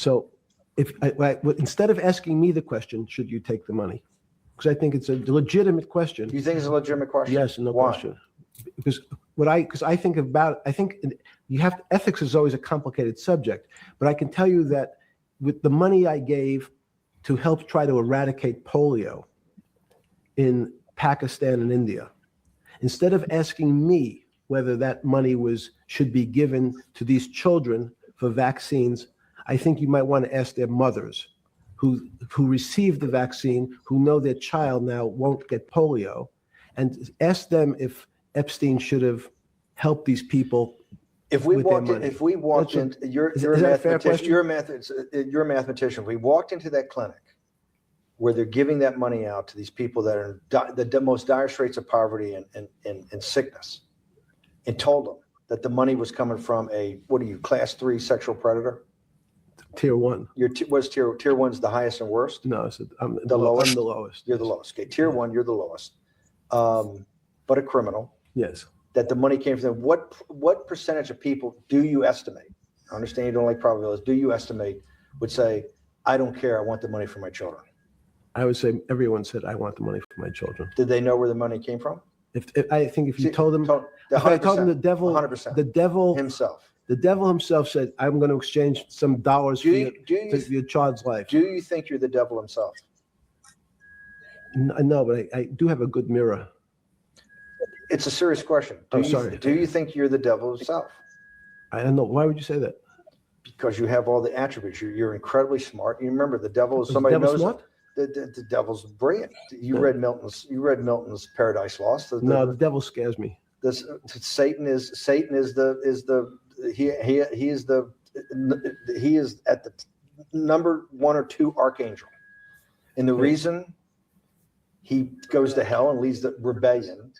So instead of asking me the question, should you take the money? Because I think it's a legitimate question. You think it's a legitimate question? Yes, no question. Because I think ethics is always a complicated subject, but I can tell you that with the money I gave to help try to eradicate polio in Pakistan and India, instead of asking me whether that money should be given to these children for vaccines, I think you might want to ask their mothers who received the vaccine, who know their child now won't get polio, and ask them if Epstein should have helped these people. You're a mathematician. We walked into that clinic where they're giving that money out to these people that are in the most dire straits of poverty and sickness, and told them that the money was coming from class 3 sexual predator? Tier 1. What's tier 1's the highest and worst? No, I'm the lowest. I'm the lowest. You're the lowest. Okay, tier 1, you're the lowest. But a criminal. Yes. That the money came from them. What percentage of people do you estimate? I understand you don't like probabilities. Do you estimate would say, I don't care, I want the money for my children? I would say everyone said, I want the money for my children. Did they know where the money came from? I think if you told them, if I told them the devil, 100%. The devil himself said, I'm going to exchange some dollars for your child's life. Do you think you're the devil himself? No, but I do have a good mirror. It's a serious question. Sorry. Do you think you're the devil himself? I don't know. Why would you say that? Because you have all the attributes. You're incredibly smart. You remember the devil is somebody knows. Smart? The devil's brilliant. You read Milton's Paradise Lost. No, the devil scares me. Satan is at the number 1 or 2 archangel, and the reason he goes to hell and leads the rebellion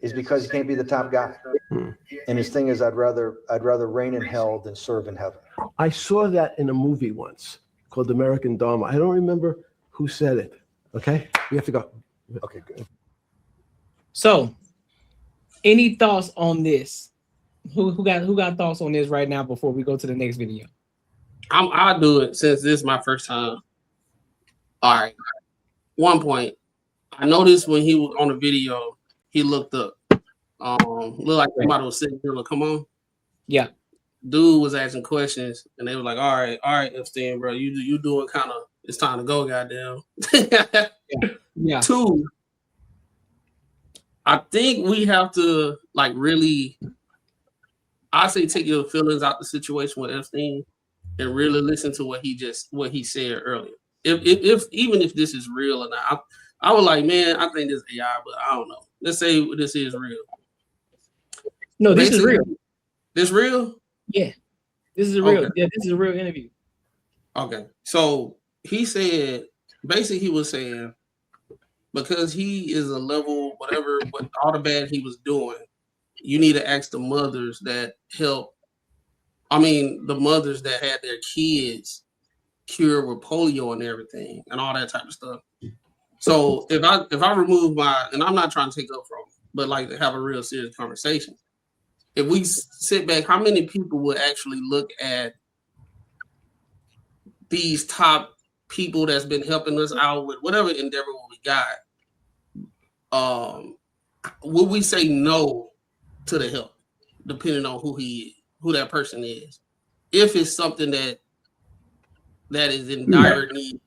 is because he can't be the top guy. And his thing is, I'd rather reign in hell than serve in heaven. I saw that in a movie once called American Dharma. I don't remember who said it. Okay, we have to go. Okay, good. So, any thoughts on this? Who got thoughts on this right now before we go to the next video? I'll do it since this is my first time. All right. One point. I noticed when he was on the video, he looked up. Looked like somebody was sitting there. Come on. Yeah. Dude was asking questions, and they were like, "All right, Epstein, bro, you doing kind of. It's time to go, goddamn." Yeah. 2. I think we have to really. I say take your feelings out the situation with Epstein, and really listen to what he said earlier. Even if this is real or not. I was like, man, I think this is AI, but I don't know. Let's say this is real. No, this is real. This real? Yeah. This is a real. Okay. Yeah, this is a real interview. Okay. So he said, basically he was saying, because he is a level, what all the bad he was doing, you need to ask the mothers that help. The mothers that had their kids cured with polio and everything and all that type of stuff. So if I remove and I'm not trying to take up from, but to have a real serious conversation. If we sit back, how many people would actually look at these top people that's been helping us out with whatever endeavor we got? Would we say no to the help, depending on who that person is? If it's something that is in dire need,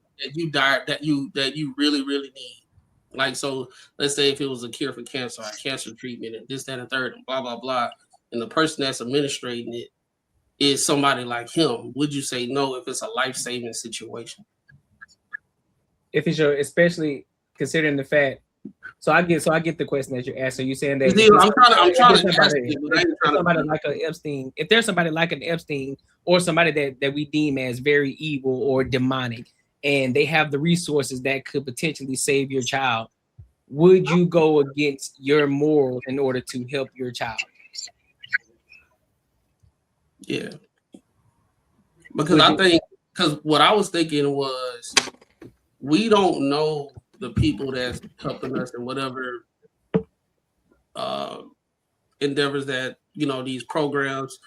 that you really, really need. So let's say if it was a cure for cancer, or cancer treatment, and this, that, and third, and blah, blah, blah, and the person that's administrating it is somebody like him, would you say no if it's a life-saving situation? If it's especially considering the fact, so I get the question that you're asking. You're saying that I'm trying to ask you, somebody like an Epstein, if there's somebody like an Epstein or somebody that we deem as very evil or demonic, and they have the resources that could potentially save your child, would you go against your morals in order to help your child? Yeah. Because what I was thinking was, we don't know the people that's helping us in whatever endeavors that, these programs.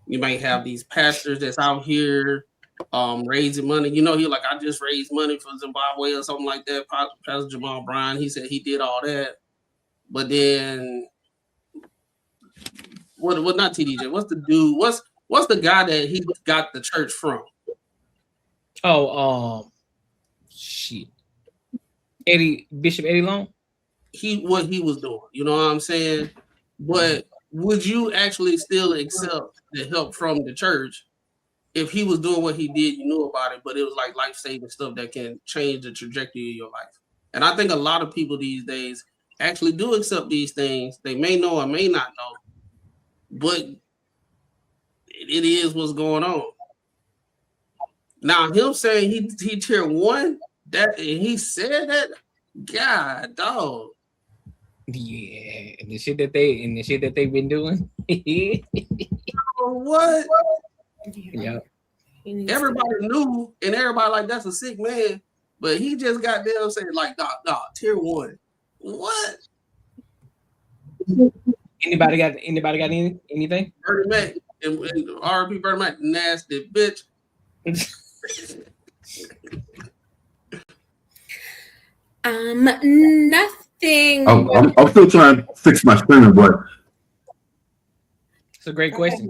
You might have these pastors that's out here raising money. You know, he like, I just raised money for Zimbabwe or something like that. Pastor Jamal Bryan, he said he did all that. But then what not TDJ? What's the dude? What's the guy that he got the church from? Oh, shit. Bishop Eddie Long? What he was doing, you know what I'm saying? But would you actually still accept the help from the church if he was doing what he did, you knew about it, but it was like life-saving stuff that can change the trajectory of your life? And I think a lot of people these days actually do accept these things. They may know or may not know, but it is what's going on. Now, him saying he tier 1, that, and he said that, God, dog. Yeah, and the shit that they've been doing. What? Yeah. Everybody knew, and everybody like, that's a sick man, but he just got them saying like, dog, tier 1. What? Anybody got anything? Bernie Mac and RP Bernie Mac, nasty bitch. Nothing. I'm still trying to fix my screen, but It's a great question.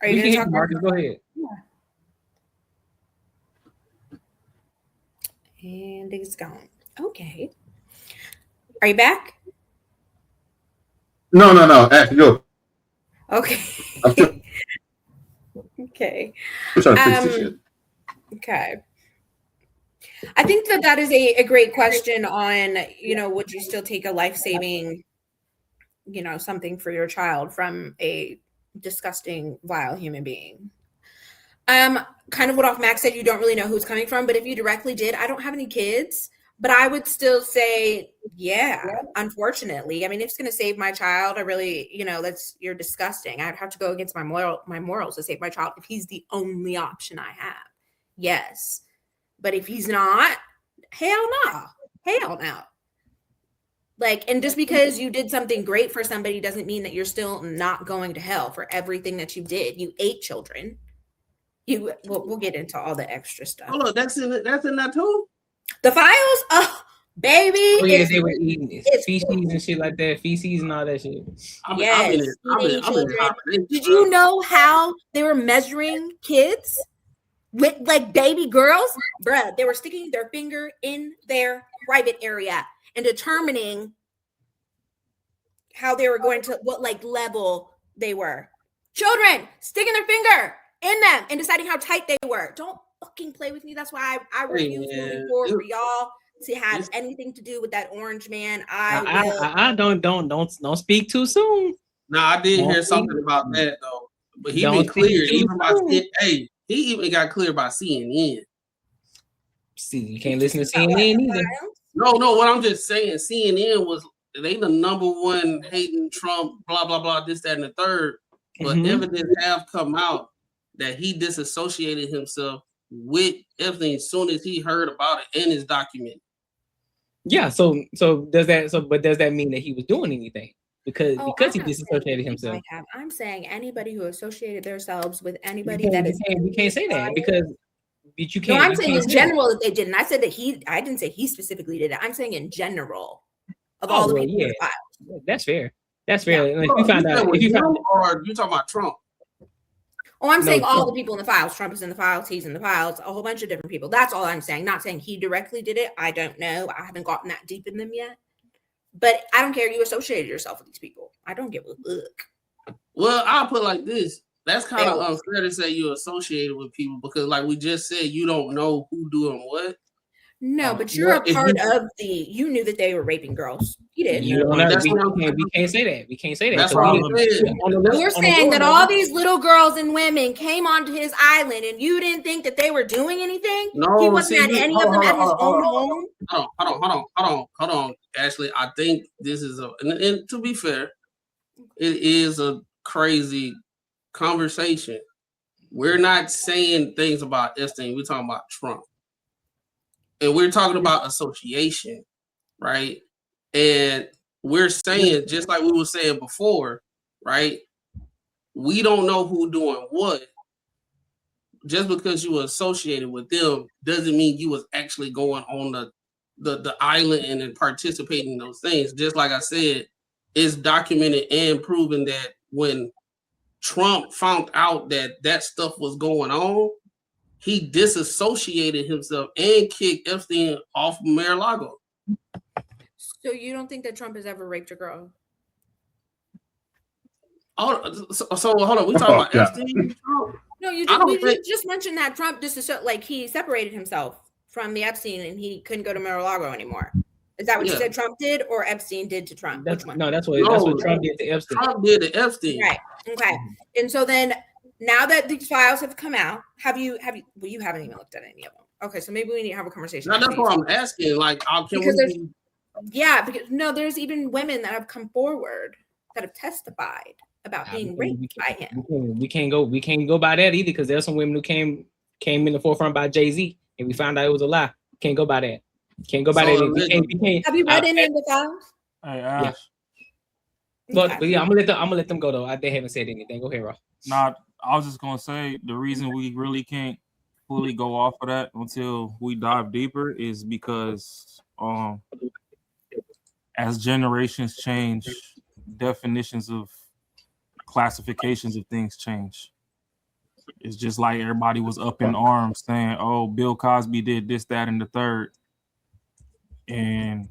Are you going to talk about Marcus? Go ahead. And it's gone. Okay. Are you back? no. Actually, go. Okay. I'm still Okay. trying to fix this shit. Okay. I think that is a great question on, would you still take a life-saving, something for your child from a disgusting, vile human being? Kind of what off Max said, you don't really know who's coming from, but if you directly did, I don't have any kids, but I would still say, yeah, unfortunately. I mean, if it's going to save my child, I really, you're disgusting. I'd have to go against my morals to save my child if he's the only option I have. Yes. But if he's not, hell no. Like, and just because you did something great for somebody doesn't mean that you're still not going to hell for everything that you did. You ate children. We'll get into all the extra stuff. Hold on, that's in that too? The files? Oh, baby. Oh, yeah, they were eating feces and shit like that. Feces and all that shit. Yes. Did you know how they were measuring kids with like baby girls? Bruh, they were sticking their finger in their private area and determining how they were going to, what like level they were. Children sticking their finger in them and deciding how tight they were. Don't fucking play with me. That's why I refuse moving forward for y'all to have anything to do with that orange man. I don't speak too soon. No, I did hear something about that though. But he been clear even by he even got cleared by CNN. See, you can't listen to CNN either. No, what I'm just saying, CNN they the number one hating Trump, blah blah blah, this, that, and the third. But evidence have come out that he disassociated himself with Epstein as soon as he heard about it and his document. Yeah, so does that mean that he was doing anything? Because he disassociated himself. I'm saying anybody who associated themselves with anybody that is. We can't say that because you can't. No, I'm saying in general that they didn't. I said that I didn't say he specifically did it. I'm saying in general of all the people in the file. That's fair. That's fair. Yeah. If you found out, or you talking about Trump? Oh, I'm saying all the people in the files. Trump is in the files. He's in the files. A whole bunch of different people. That's all I'm saying. Not saying he directly did it. I don't know. I haven't gotten that deep in them yet. But I don't care. You associated yourself with these people. I don't give a look. Well, I'll put it like this. That's kind of unfair to say you're associated with people because, like we just said, you don't know who doing what. No, but you're a part of the. You knew that they were raping girls. You did. We can't say that. We can't say that. That's what I'm saying. We're saying that all these little girls and women came onto his island, and you didn't think that they were doing anything. No, he wasn't at any of them at his own home. Hold on. Ashley, I think this is and to be fair, it is a crazy conversation. We're not saying things about Epstein. We're talking about Trump. And we're talking about association, right? And we're saying, just like we were saying before, right? We don't know who doing what. Just because you were associated with them doesn't mean you was actually going on the island and then participating in those things. Just like I said, it's documented and proven that when Trump found out that that stuff was going on, he disassociated himself and kicked Epstein off Mar-a-Lago. So you don't think that Trump has ever raped a girl? Oh, so hold on, we talking about yeah. Epstein? No, you I don't just, think- just mentioned that Trump like he separated himself from the Epstein and he couldn't go to Mar-a-Lago anymore. Is that what you Yeah. said Trump did, or Epstein did to Trump? That's, Which one? no, that's what No. Trump did to Epstein. Trump did to Epstein. Right. Okay. And so then, now that these files have come out, have you? Well, you haven't even looked at any of them. Okay, so maybe we need to have a conversation. Now that's after what these. I'm asking. Like, how can Because we? Yeah, because no, there's even women that have come forward that have testified about being raped by him. We can't go by that either, because there's some women who came in the forefront by Jay-Z, and we found out it was a lie. Can't go by that. Can't go by So that. We can't. Have you read any of the files? Hey Ash, But yeah, I'm gonna let them go though. They haven't said anything. Go ahead, Ross. nah, I was just gonna say the reason we really can't fully go off of that until we dive deeper is because as generations change, definitions of classifications of things change. It's just like everybody was up in arms saying, oh, Bill Cosby did this, that, and the third. And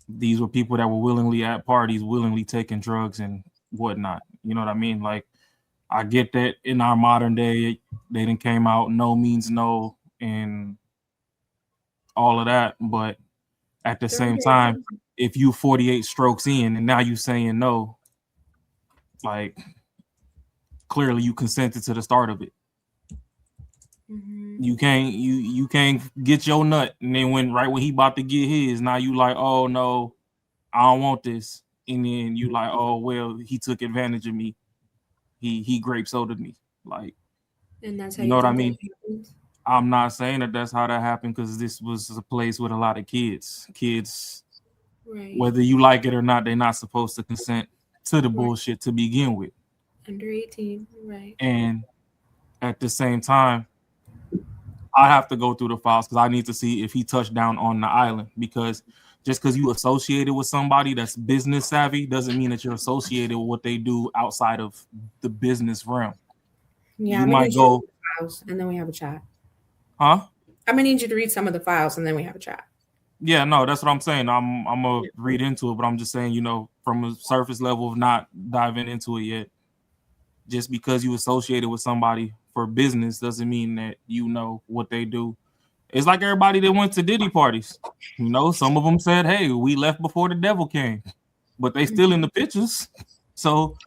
these were people that were willingly at parties, willingly taking drugs and whatnot. You know what I mean? Like, I get that in our modern day, they didn't came out, no means no, and all of that. But at the same time, if you 48 strokes in and now you saying no, like, clearly you consented to the start of it. Mm-hmm. You can't get your nut, and then when he about to get his, now you like, oh no, I don't want this, and then you like, oh well, he took advantage of me, he grape sodaed me, like, And that's how you know what I think mean? that happens? I'm not saying that that's how that happened, because this was a place with a lot of kids, Right. whether you like it or not, they're not supposed to consent to the bullshit to begin with. Under 18, right? And at the same time, I have to go through the files because I need to see if he touched down on the island, because just because you associated with somebody that's business savvy doesn't mean that you're associated with what they do outside of the business realm. Yeah, You I'm might gonna go, read the files and then we have a chat. huh? I'm gonna need you to read some of the files and then we have a chat. Yeah, no, that's what I'm saying. I'm gonna read into it, but I'm just saying, you know, from a surface level of not diving into it yet. Just because you associated with somebody for business doesn't mean that you know what they do. It's like everybody that went to Diddy parties. You know, some of them said, hey, we left before the devil came, but they still in the pictures. So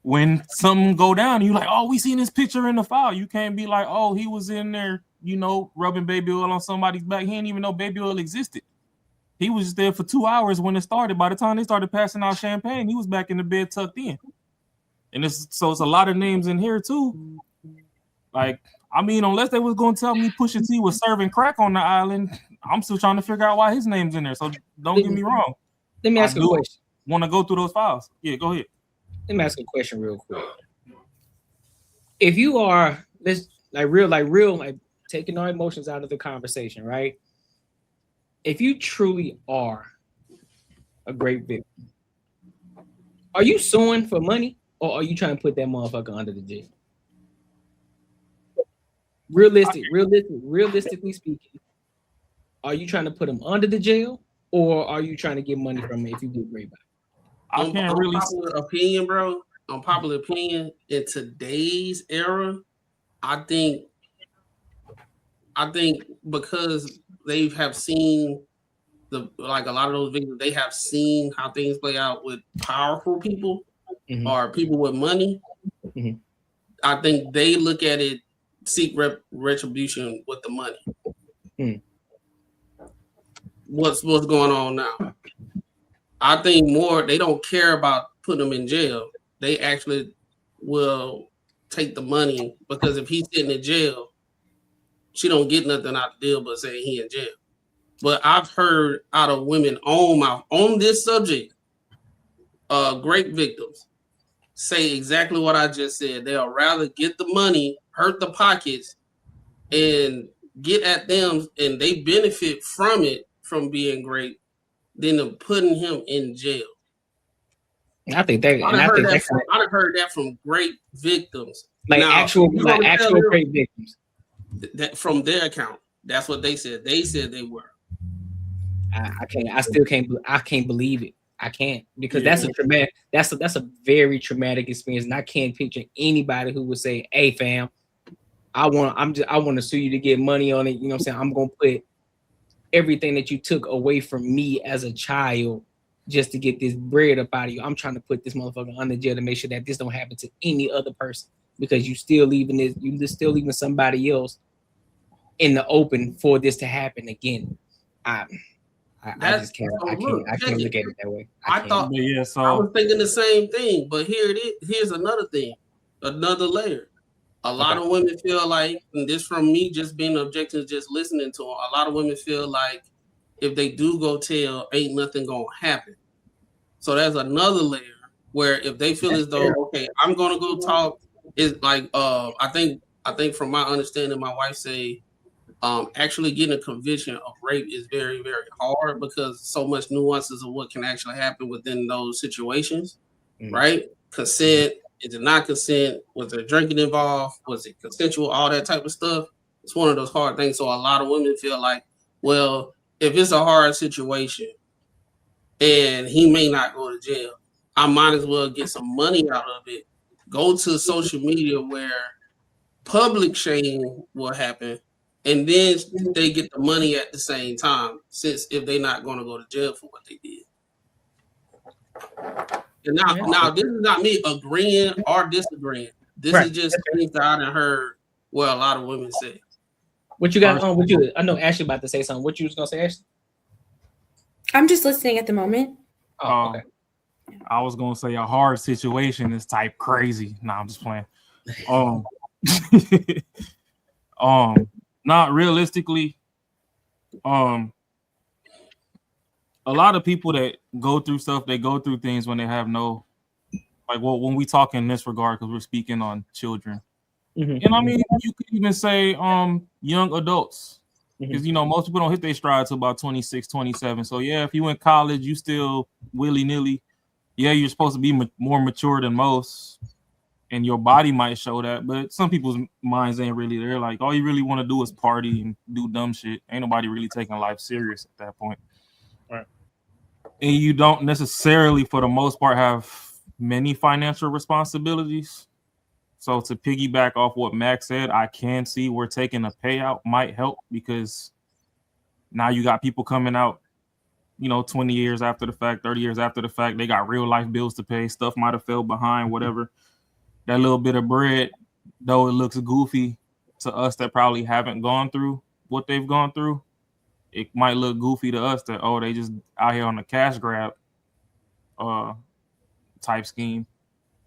when something go down, you like, oh, we seen this picture in the file. You can't be like, oh, he was in there, you know, rubbing baby oil on somebody's back. He didn't even know baby oil existed. He was just there for 2 hours when it started. By the time they started passing out champagne, he was back in the bed tucked in. And it's a lot of names in here too. Like, I mean, unless they was going to tell me Pusha T was serving crack on the island, I'm still trying to figure out why his name's in there. So don't get me wrong. Let me ask you a question. Want to go through those files? Yeah, go ahead. Let me ask you a question real quick. If you are like taking our emotions out of the conversation, right? If you truly are a great victim, are you suing for money, or are you trying to put that motherfucker under the jail? Realistically speaking, are you trying to put him under the jail, or are you trying to get money from him if you get great by? I can't really. Unpopular opinion, bro. Unpopular opinion in today's era, I think because they have seen a lot of those victims, they have seen how things play out with powerful people or people with money. Mhm. I think they look at it, seek retribution with the money. Mm. What's going on now? I think more they don't care about putting them in jail. They actually will take the money, because if he's sitting in jail, she don't get nothing out the deal but saying he in jail. But I've heard out of women on this subject great victims say exactly what I just said. They'll rather get the money, hurt the pockets, and get at them, and they benefit from it, from being great, than of putting him in jail. I think that, and I think that I've heard that from great victims. like Now, actual you gonna tell them great victims. that from their account. That's what they said. They said they were. I can't. I still can't. I can't believe it. I can't, because that's a traumatic. That's a very traumatic experience, and I can't picture anybody who would say, "Hey, fam, I want to sue you to get money on it." You know what I'm saying? I'm gonna put everything that you took away from me as a child just to get this bread up out of you. I'm trying to put this motherfucker under jail to make sure that this don't happen to any other person, because you still leaving somebody else in the open for this to happen again. I just can't. I can't look at it that way. I was thinking the same thing, but here it is. Here's another thing, another layer. A lot of women feel like, and this from me just being objective, just listening to them, a lot of women feel like if they do go tell, ain't nothing gonna happen. So there's another layer where if they feel as though, okay, I'm gonna go talk, is like I think from my understanding, my wife say actually getting a conviction of rape is very, very hard, because so much nuances of what can actually happen within those situations, right? Consent, is it not consent? Was there drinking involved? Was it consensual? All that type of stuff. It's one of those hard things. So a lot of women feel like, well, if it's a hard situation and he may not go to jail, I might as well get some money out of it. Go to social media where public shame will happen, and then they get the money at the same time, since if they're not going to go to jail for what they did. And now this is not me agreeing or disagreeing. This is just things that I done heard what a lot of women say. What you got on? I know Ashley about to say something. What you was gonna say, Ashley? I'm just listening at the moment. Oh, okay. I was gonna say a hard situation is type crazy. Nah, I'm just playing. Not realistically. A lot of people that go through stuff, they go through things when they have no, like, well, when we talk in this regard, because we're speaking on children. And I mean, you could even say young adults, because most people don't hit their stride till about 26, 27. So yeah, if you in college, you still willy-nilly. Yeah, you're supposed to be more mature than most, and your body might show that, but some people's minds ain't really there. Like, all you really want to do is party and do dumb shit. Ain't nobody really taking life serious at that point. Right. And you don't necessarily, for the most part, have many financial responsibilities. So to piggyback off what Max said, I can see where taking a payout might help, because now you got people coming out, 20 years after the fact, 30 years after the fact, they got real life bills to pay. Stuff might have fell behind, whatever. That little bit of bread, though it looks goofy to us that probably haven't gone through what they've gone through, it might look goofy to us that, they just out here on a cash grab type scheme.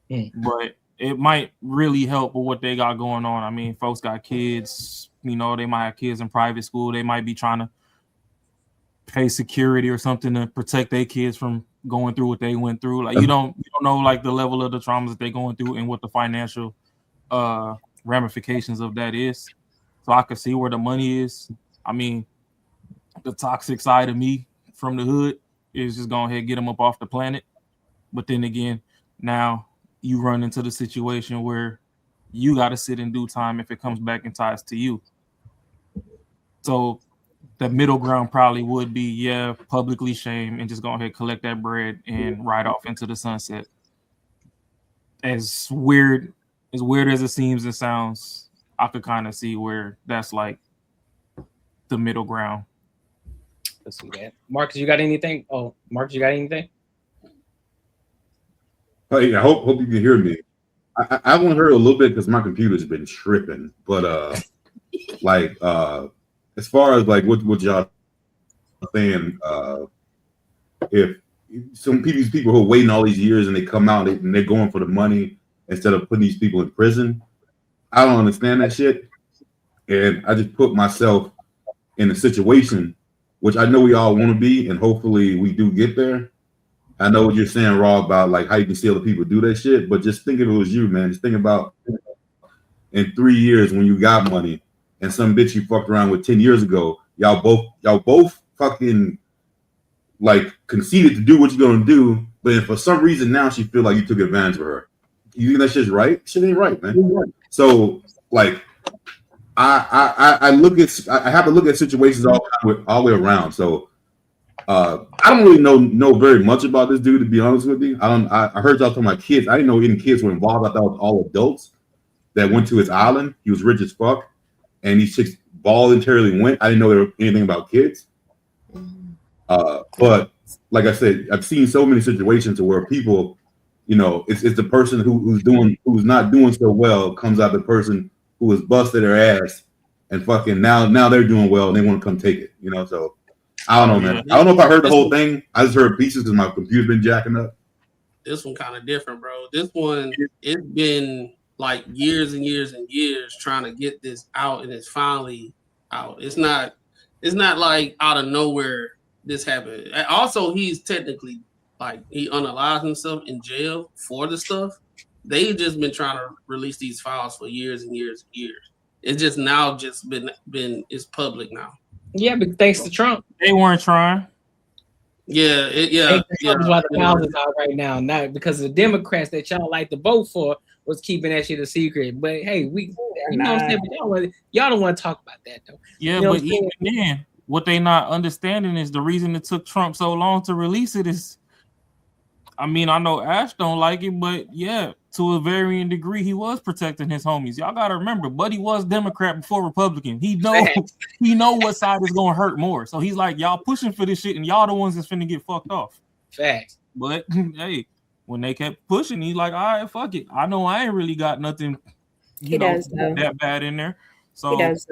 But it might really help with what they got going on. I mean, folks got kids, they might have kids in private school. They might be trying to pay security or something to protect their kids from going through what they went through. Like, you don't know like the level of the traumas that they're going through and what the financial ramifications of that is. So I could see where the money is. I mean, the toxic side of me from the hood is just go ahead and get them up off the planet. But then again, now you run into the situation where you got to sit in due time if it comes back and ties to you. So the middle ground probably would be, publicly shame and just go ahead, collect that bread and ride off into the sunset. As weird as it seems and sounds, I could kind of see where that's like the middle ground. Let's see that. Marcus, you got anything? Oh, Marcus, you got anything? Hey, I hope you can hear me. I haven't heard a little bit because my computer's been tripping. But as far as like what y'all saying, if these people who are waiting all these years and they come out and they're going for the money instead of putting these people in prison, I don't understand that shit. And I just put myself in a situation which I know we all want to be, and hopefully we do get there. I know what you're saying, Raw, about like how you can see other people do that shit, but just think if it was you, man. Just think about in 3 years when you got money and some bitch you fucked around with 10 years ago, y'all both fucking like conceded to do what you're gonna do, but if for some reason now she feel like you took advantage of her. You think that shit's right? Shit ain't right, man. So like I have to look at situations all the way around. So I don't really know very much about this dude, to be honest with you. I heard y'all talking about kids. I didn't know any kids were involved. I thought it was all adults that went to his island. He was rich as fuck, and these chicks voluntarily went. I didn't know there was anything about kids. But like I said, I've seen so many situations where people, you know, it's the person who's not doing so well comes out the person who was busted their ass and fucking now they're doing well and they want to come take it, you know. So I don't know, man. I don't know if I heard the whole thing. I just heard pieces because my computer's been jacking up. This one kind of different, bro. This one, it's been like years and years and years trying to get this out, and it's finally out. It's not like out of nowhere this happened. And also, he's technically like he unalived himself in jail for the stuff. They've just been trying to release these files for years and years and years. It's just now been it's public now. Yeah, but thanks to Trump. They weren't trying. Yeah. That's why the files is out right now. Not because the Democrats that y'all like to vote for was keeping that shit a secret. But hey, you know what I'm saying? Y'all don't want to talk about that though. Yeah, you know but even then, what they not understanding is the reason it took Trump so long to release it is, I mean, I know Ash don't like it, but yeah, to a varying degree, he was protecting his homies. Y'all gotta remember, Buddy was Democrat before Republican. He know what side is gonna hurt more. So he's like, y'all pushing for this shit, and y'all the ones that's finna get fucked off. Facts. But hey, when they kept pushing, he's like, all right, fuck it. I know I ain't really got nothing, that bad in there. So He does.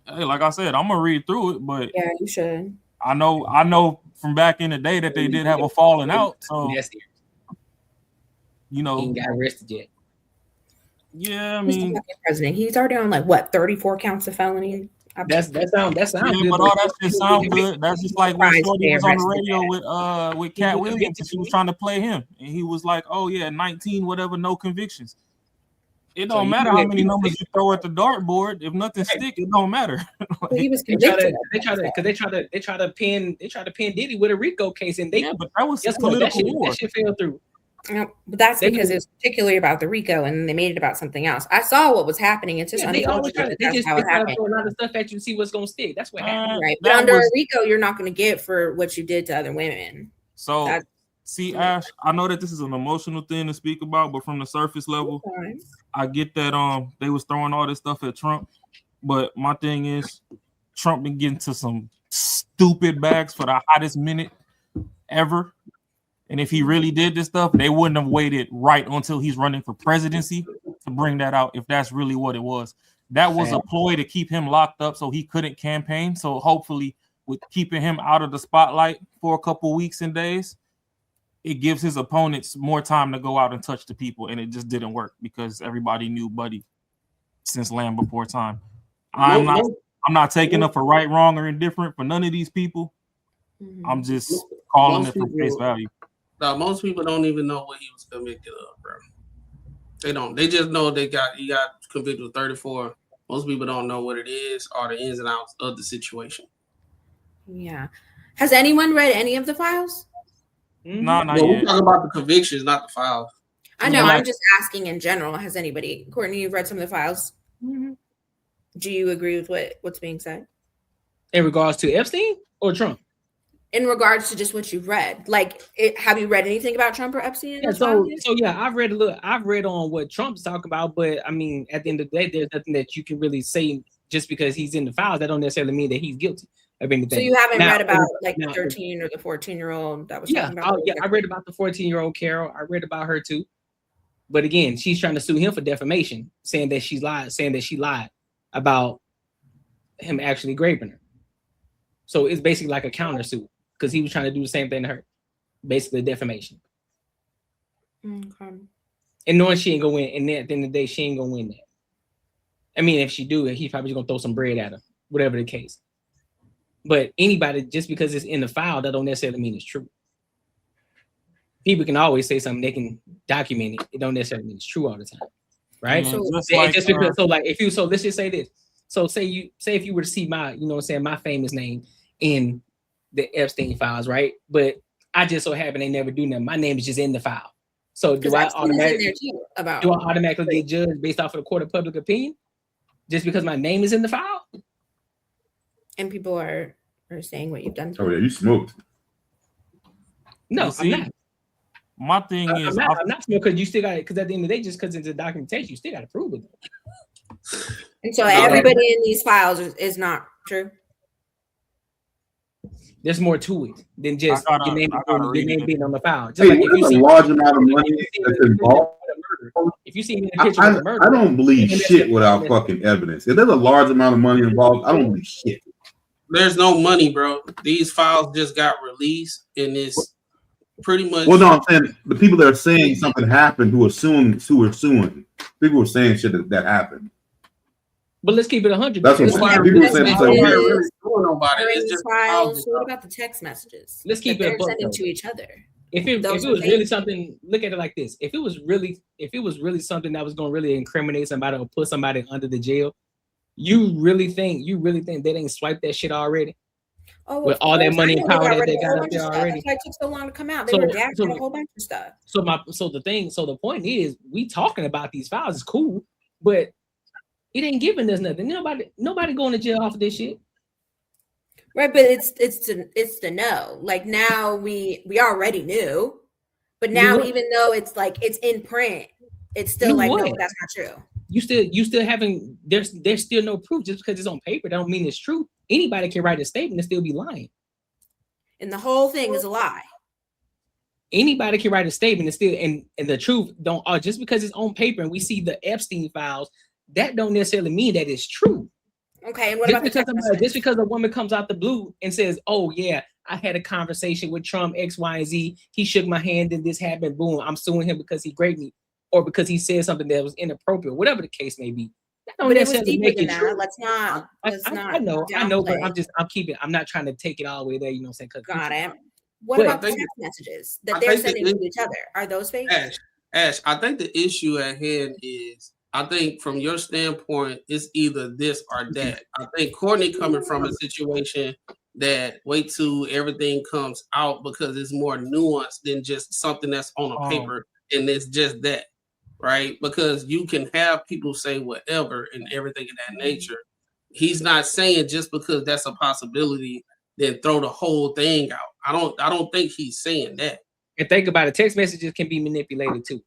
hey, like I said, I'm gonna read through it, but Yeah, you should. I know from back in the day that they did have a falling out. So you know, he ain't got arrested yet. Yeah, I He's the mean, fucking president. He's already on like what 34 counts of felony. That sound yeah, good. but all that shit sound good. That's just like when Shorty was on the radio with Cat Williams and she was trying to play him, and he was like, "Oh yeah, 19, whatever, no convictions." It don't matter how many numbers you throw at the dartboard. If nothing stick, it don't matter. Well, he was They convicted. try to pin Diddy with a RICO case, and but that was guess what? political war. That shit fell through. But that's because it's particularly about the RICO, and they made it about something else. I saw what was happening. It's just They always try unfortunate to, that's how it happened. throw a lot of stuff at you to see what's gonna stick. That's what happened. Right. But under a RICO, you're not going to get for what you did to other women. So see, Ash, I know that this is an emotional thing to speak about, but from the surface level, I get that they was throwing all this stuff at Trump. But my thing is, Trump been getting to some stupid bags for the hottest minute ever. And if he really did this stuff, they wouldn't have waited right until he's running for presidency to bring that out, if that's really what it was. That was a ploy to keep him locked up so he couldn't campaign. So hopefully, with keeping him out of the spotlight for a couple weeks and days, it gives his opponents more time to go out and touch the people. And it just didn't work because everybody knew Buddy since Land Before Time. I'm not taking up for right, wrong, or indifferent for none of these people. I'm just calling it for face value. No, most people don't even know what he was convicted of, bro. They don't. They just know he got convicted of 34. Most people don't know what it is or the ins and outs of the situation. Yeah. Has anyone read any of the files? Not Well, yet. we're talking about the convictions, not the files. I know. I'm just asking in general. Has anybody, Courtney, you've read some of the files? Do you agree with what's being said? In regards to Epstein or Trump? In regards to just what you've read, have you read anything about Trump or Epstein? Yeah, so yeah, I've read on what Trump's talking about, but I mean, at the end of the day, there's nothing that you can really say just because he's in the files. That don't necessarily mean that he's guilty of anything. So you haven't read about the 13 or the 14-year-old that was talking about? I read about the 14-year-old Carol. I read about her too. But again, she's trying to sue him for defamation, saying that she lied about him actually raping her. So it's basically like a countersuit because he was trying to do the same thing to her, basically defamation. Okay. And knowing she ain't gonna win, and then at the end of the day, she ain't gonna win that. I mean, if she do it, he's probably gonna throw some bread at her, whatever the case. But anybody, just because it's in the file, that don't necessarily mean it's true. people can always say something, they can document it. It don't necessarily mean it's true all the time, right? Yeah, So- just And like, just because, so like if you, so let's just say this. So say if you were to see my, you know what I'm saying, my famous name in the Epstein files, right? But I just so happen they never do nothing. My name is just in the file. So do I automatically get judged based off of the court of public opinion just because my name is in the file? And people are saying what you've done. Oh yeah, you smoked. No, You see, I'm not. my thing is, I'm not because you still got it. Because at the end of the day, just because it's a documentation, you still got to prove it. And so everybody in these files is not true. There's more to it than just your name being on the file. Just Hey, like if you there's see a large amount of money that's involved. if you see me in a picture with a murder, I don't believe and shit without fucking evidence. If there's a large amount of money involved, I don't believe shit. There's no money, bro. These files just got released, and it's pretty much. Well, no, I'm saying the people that are saying something happened who are suing. People were saying shit that happened. But let's keep it 100. That's what I'm saying. People were saying Nobody something. really suing nobody. Are in It's these just files. So what about the text messages? Let's keep that it they're a buck, sending though. to each other. If it Those was are really fake. something, look at it like this. If it was really something that was going to really incriminate somebody or put somebody under the jail, you really think they didn't swipe that shit already? Oh, With of all that course. money I and know power that rid they of a got whole up bunch there of stuff. already. That's why it took so long to come out. They So- redacted so- a whole bunch of stuff. So the point is, we talking about these files is cool, but it ain't giving us nothing. Nobody going to jail off of this shit. Right, but it's to know. Like now we already knew, but now what? even though it's like it's in print, it's still Knew like what? no, that's not true. You still haven't. There's still no proof. Just because it's on paper, that don't mean it's true. Anybody can write a statement and still be lying. And the whole thing is a lie. Anybody can write a statement and still and the truth don't. Just because it's on paper and we see the Epstein files, that don't necessarily mean that it's true. Okay, and what Just about the because text messages? just because a woman comes out the blue and says, "Oh yeah, I had a conversation with Trump X, Y, and Z. He shook my hand and this happened. Boom, I'm suing him because he raped me, or because he said something that was inappropriate. Whatever the case may be. That don't But it was necessarily deeper make than it that. true. Let's not. I know, but downplay. I'm not trying to take it all the way there. You know what I'm saying? Got it. What But about the I think- text messages I that they're think that sending to each other? Are those fake? Ash, I think the issue at hand is, I think from your standpoint, it's either this or that. I think Courtney coming from a situation that wait till everything comes out because it's more nuanced than just something that's on a paper and it's just that, right? Because you can have people say whatever and everything of that nature. He's not saying just because that's a possibility, then throw the whole thing out. I don't think he's saying that. And think about it, text messages can be manipulated too.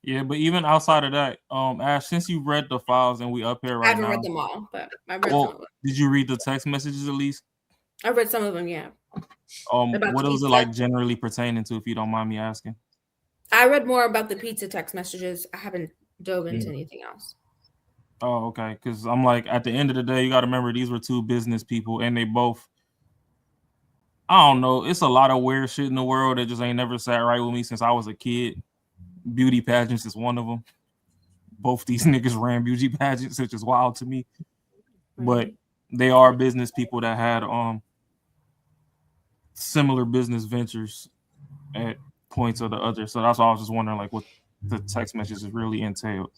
yeah, but even outside of that, Ash, since you read the files and we up here I right haven't now, read them all, but I read some of them. did you read the text messages at least? I read some of them, yeah. About What the was it pizza? like generally pertaining to, if you don't mind me asking? I read more about the pizza text messages. I haven't dove into anything else. Oh, okay. Because I'm like, at the end of the day, you got to remember these were two business people, and they both, I don't know, it's a lot of weird shit in the world that just ain't never sat right with me since I was a kid. Beauty pageants is one of them. Both these niggas ran beauty pageants, which is wild to me. But they are business people that had similar business ventures at points or the other. So that's why I was just wondering like what the text messages really entailed.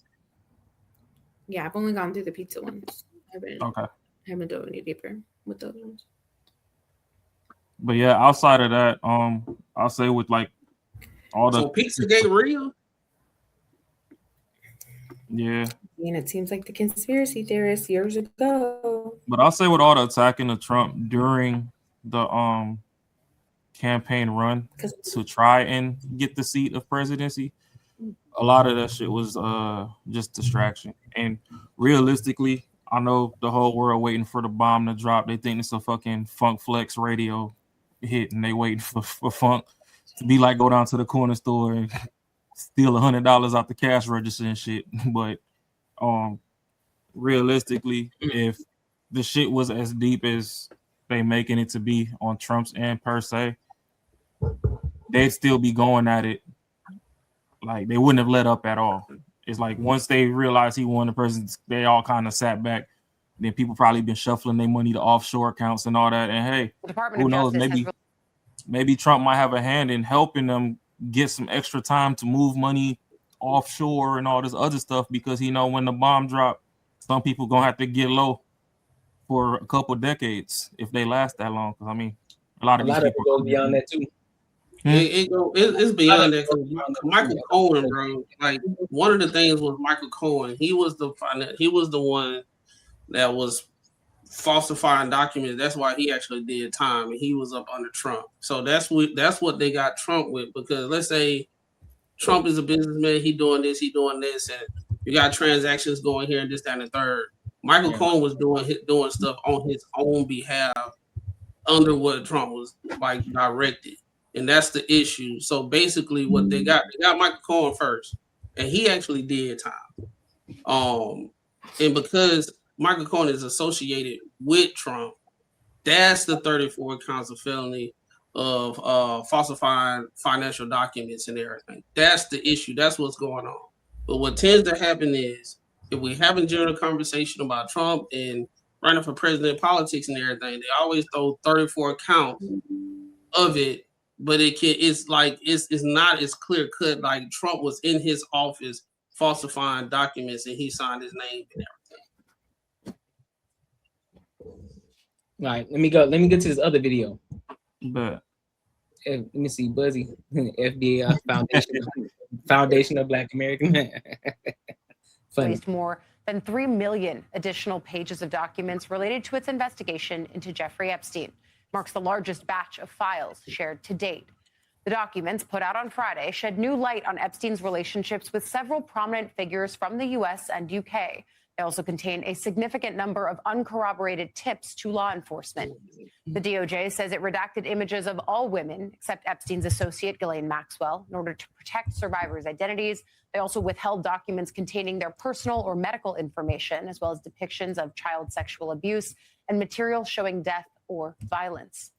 Yeah, I've only gone through the pizza ones. Okay. Haven't dove any deeper with those ones. But yeah, outside of that, I'll say with like all the So Pizzagate real? yeah. And it seems like the conspiracy theorists years ago. But I'll say with all the attacking of Trump during the campaign run to try and get the seat of presidency, a lot of that shit was just distraction. And realistically, I know the whole world waiting for the bomb to drop. They think it's a fucking Funk Flex radio hit, and they waiting for Funk to be like go down to the corner store and steal $100 out the cash register and shit. But realistically, if the shit was as deep as they making it to be on Trump's end per se, they'd still be going at it. Like they wouldn't have let up at all. It's like once they realized he won the presidency, they all kind of sat back. Then people probably been shuffling their money to offshore accounts and all that. And hey, who knows? Maybe Trump might have a hand in helping them get some extra time to move money offshore and all this other stuff, because he know when the bomb drop, some people gonna have to get low for a couple decades if they last that long. 'Cause I mean, a lot A of these lot of it people goes beyond that too. It's beyond that. 'Cause Michael Cohen, bro. Like one of the things was Michael Cohen. He was the one that was falsifying documents. That's why he actually did time, and he was up under Trump. So that's what they got Trump with. Because let's say Trump is a businessman, he doing this, and you got transactions going here and this, that, and the third. Michael Cohen was doing stuff on his own behalf under what Trump was like directed. And that's the issue. So basically what they got Michael Cohen first, and he actually did time. And because Michael Cohen is associated with Trump, that's the 34 counts of felony of falsifying financial documents and everything. That's the issue. That's what's going on. But what tends to happen is if we have a general conversation about Trump and running for president politics and everything, they always throw 34 counts of it, but it's not as clear cut. Like Trump was in his office falsifying documents and he signed his name and everything. All right, let me get to this other video. But Let me see, Buzzy, FBI Foundation of Black American Man. Funny. Released more than 3 million additional pages of documents related to its investigation into Jeffrey Epstein. Marks the largest batch of files shared to date. The documents put out on Friday shed new light on Epstein's relationships with several prominent figures from the U.S. and UK. They also contain a significant number of uncorroborated tips to law enforcement. The DOJ says it redacted images of all women except Epstein's associate, Ghislaine Maxwell, in order to protect survivors' identities. They also withheld documents containing their personal or medical information, as well as depictions of child sexual abuse and material showing death or violence.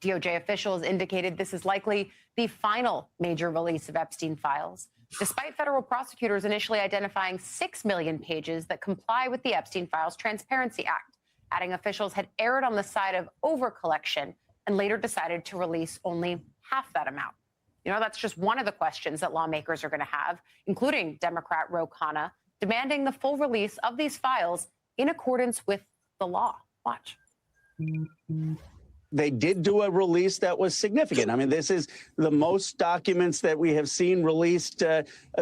DOJ officials indicated this is likely the final major release of Epstein files, despite federal prosecutors initially identifying 6 million pages that comply with the Epstein Files Transparency Act, adding officials had erred on the side of overcollection and later decided to release only half that amount. You know, that's just one of the questions that lawmakers are going to have, including Democrat Ro Khanna, demanding the full release of these files in accordance with the law. Watch. They did do a release that was significant. I mean, this is the most documents that we have seen released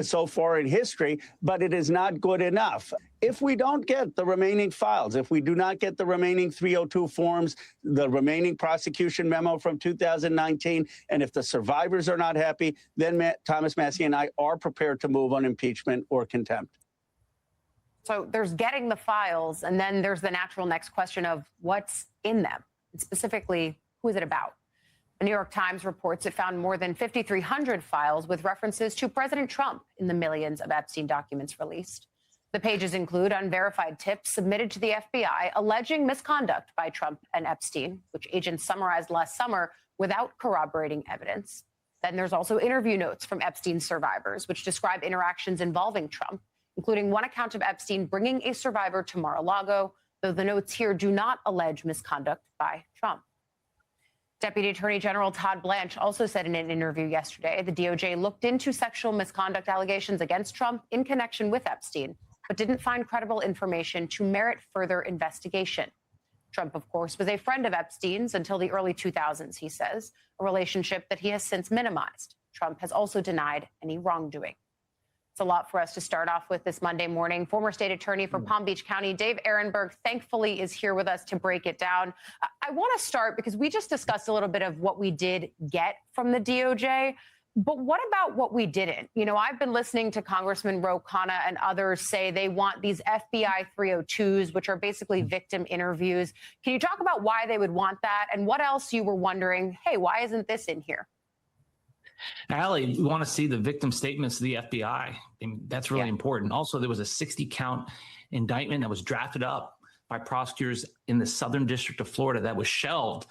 so far in history, but it is not good enough. If we don't get the remaining files, if we do not get the remaining 302 forms, the remaining prosecution memo from 2019, and if the survivors are not happy, then Thomas Massie and I are prepared to move on impeachment or contempt. So there's getting the files, and then there's the natural next question of what's in them. And specifically, who is it about? The New York Times reports it found more than 5,300 files with references to President Trump in the millions of Epstein documents released. The pages include unverified tips submitted to the FBI alleging misconduct by Trump and Epstein, which agents summarized last summer without corroborating evidence. Then there's also interview notes from Epstein survivors, which describe interactions involving Trump, including one account of Epstein bringing a survivor to Mar-a-Lago, though the notes here do not allege misconduct by Trump. Deputy Attorney General Todd Blanche also said in an interview yesterday the DOJ looked into sexual misconduct allegations against Trump in connection with Epstein, but didn't find credible information to merit further investigation. Trump, of course, was a friend of Epstein's until the early 2000s, he says, a relationship that he has since minimized. Trump has also denied any wrongdoing. It's a lot for us to start off with this Monday morning. Former state attorney for Palm Beach County, Dave Ehrenberg, thankfully is here with us to break it down. I want to start because we just discussed a little bit of what we did get from the DOJ, but what about what we didn't? You know, I've been listening to Congressman Ro Khanna and others say they want these FBI 302s, which are basically victim interviews. Can you talk about why they would want that and what else you were wondering, hey, why isn't this in here? Allie, we want to see the victim statements of the FBI. And that's really important. Also, there was a 60-count indictment that was drafted up by prosecutors in the Southern District of Florida that was shelved.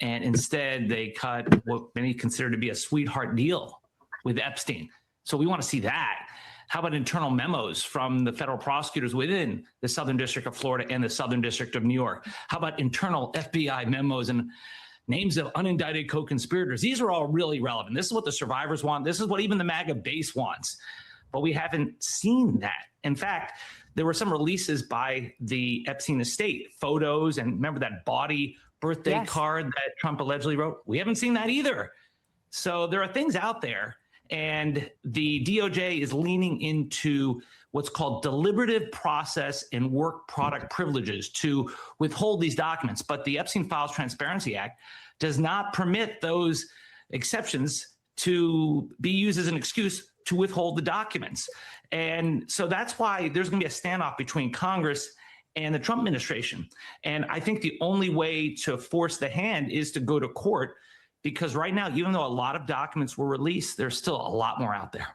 And instead, they cut what many consider to be a sweetheart deal with Epstein. So we want to see that. How about internal memos from the federal prosecutors within the Southern District of Florida and the Southern District of New York? How about internal FBI memos and names of unindicted co-conspirators. These are all really relevant. This is what the survivors want. This is what even the MAGA base wants. But we haven't seen that. In fact, there were some releases by the Epstein estate, photos, and remember that bawdy birthday card that Trump allegedly wrote? We haven't seen that either. So there are things out there, and the DOJ is leaning into what's called deliberative process and work product privileges to withhold these documents. But the Epstein Files Transparency Act does not permit those exceptions to be used as an excuse to withhold the documents. And so that's why there's going to be a standoff between Congress and the Trump administration. And I think the only way to force the hand is to go to court, because right now, even though a lot of documents were released, there's still a lot more out there.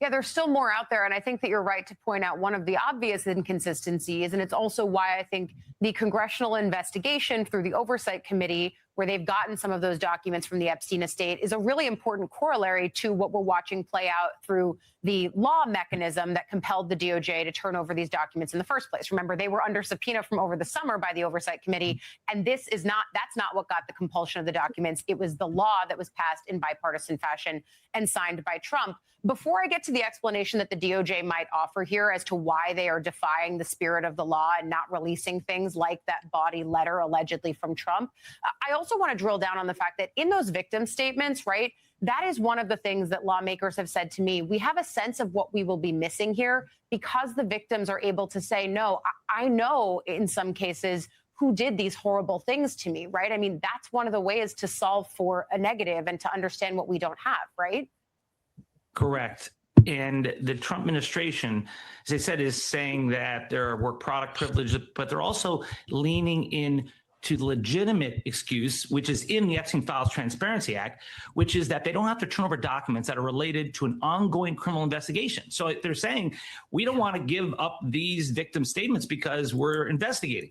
Yeah, there's still more out there. And I think that you're right to point out one of the obvious inconsistencies. And it's also why I think the congressional investigation through the Oversight Committee, where they've gotten some of those documents from the Epstein estate, is a really important corollary to what we're watching play out through the law mechanism that compelled the DOJ to turn over these documents in the first place. Remember, they were under subpoena from over the summer by the Oversight Committee. And that's not what got the compulsion of the documents. It was the law that was passed in bipartisan fashion and signed by Trump. Before I get to the explanation that the DOJ might offer here as to why they are defying the spirit of the law and not releasing things like that body letter allegedly from Trump, I also want to drill down on the fact that in those victim statements, right, that is one of the things that lawmakers have said to me. We have a sense of what we will be missing here because the victims are able to say, no, I know in some cases who did these horrible things to me, right? I mean, that's one of the ways to solve for a negative and to understand what we don't have, right? Correct. And the Trump administration, as I said, is saying that there are work product privileges, but they're also leaning in to the legitimate excuse, which is in the Epstein Files Transparency Act, which is that they don't have to turn over documents that are related to an ongoing criminal investigation. So they're saying, we don't want to give up these victim statements because we're investigating.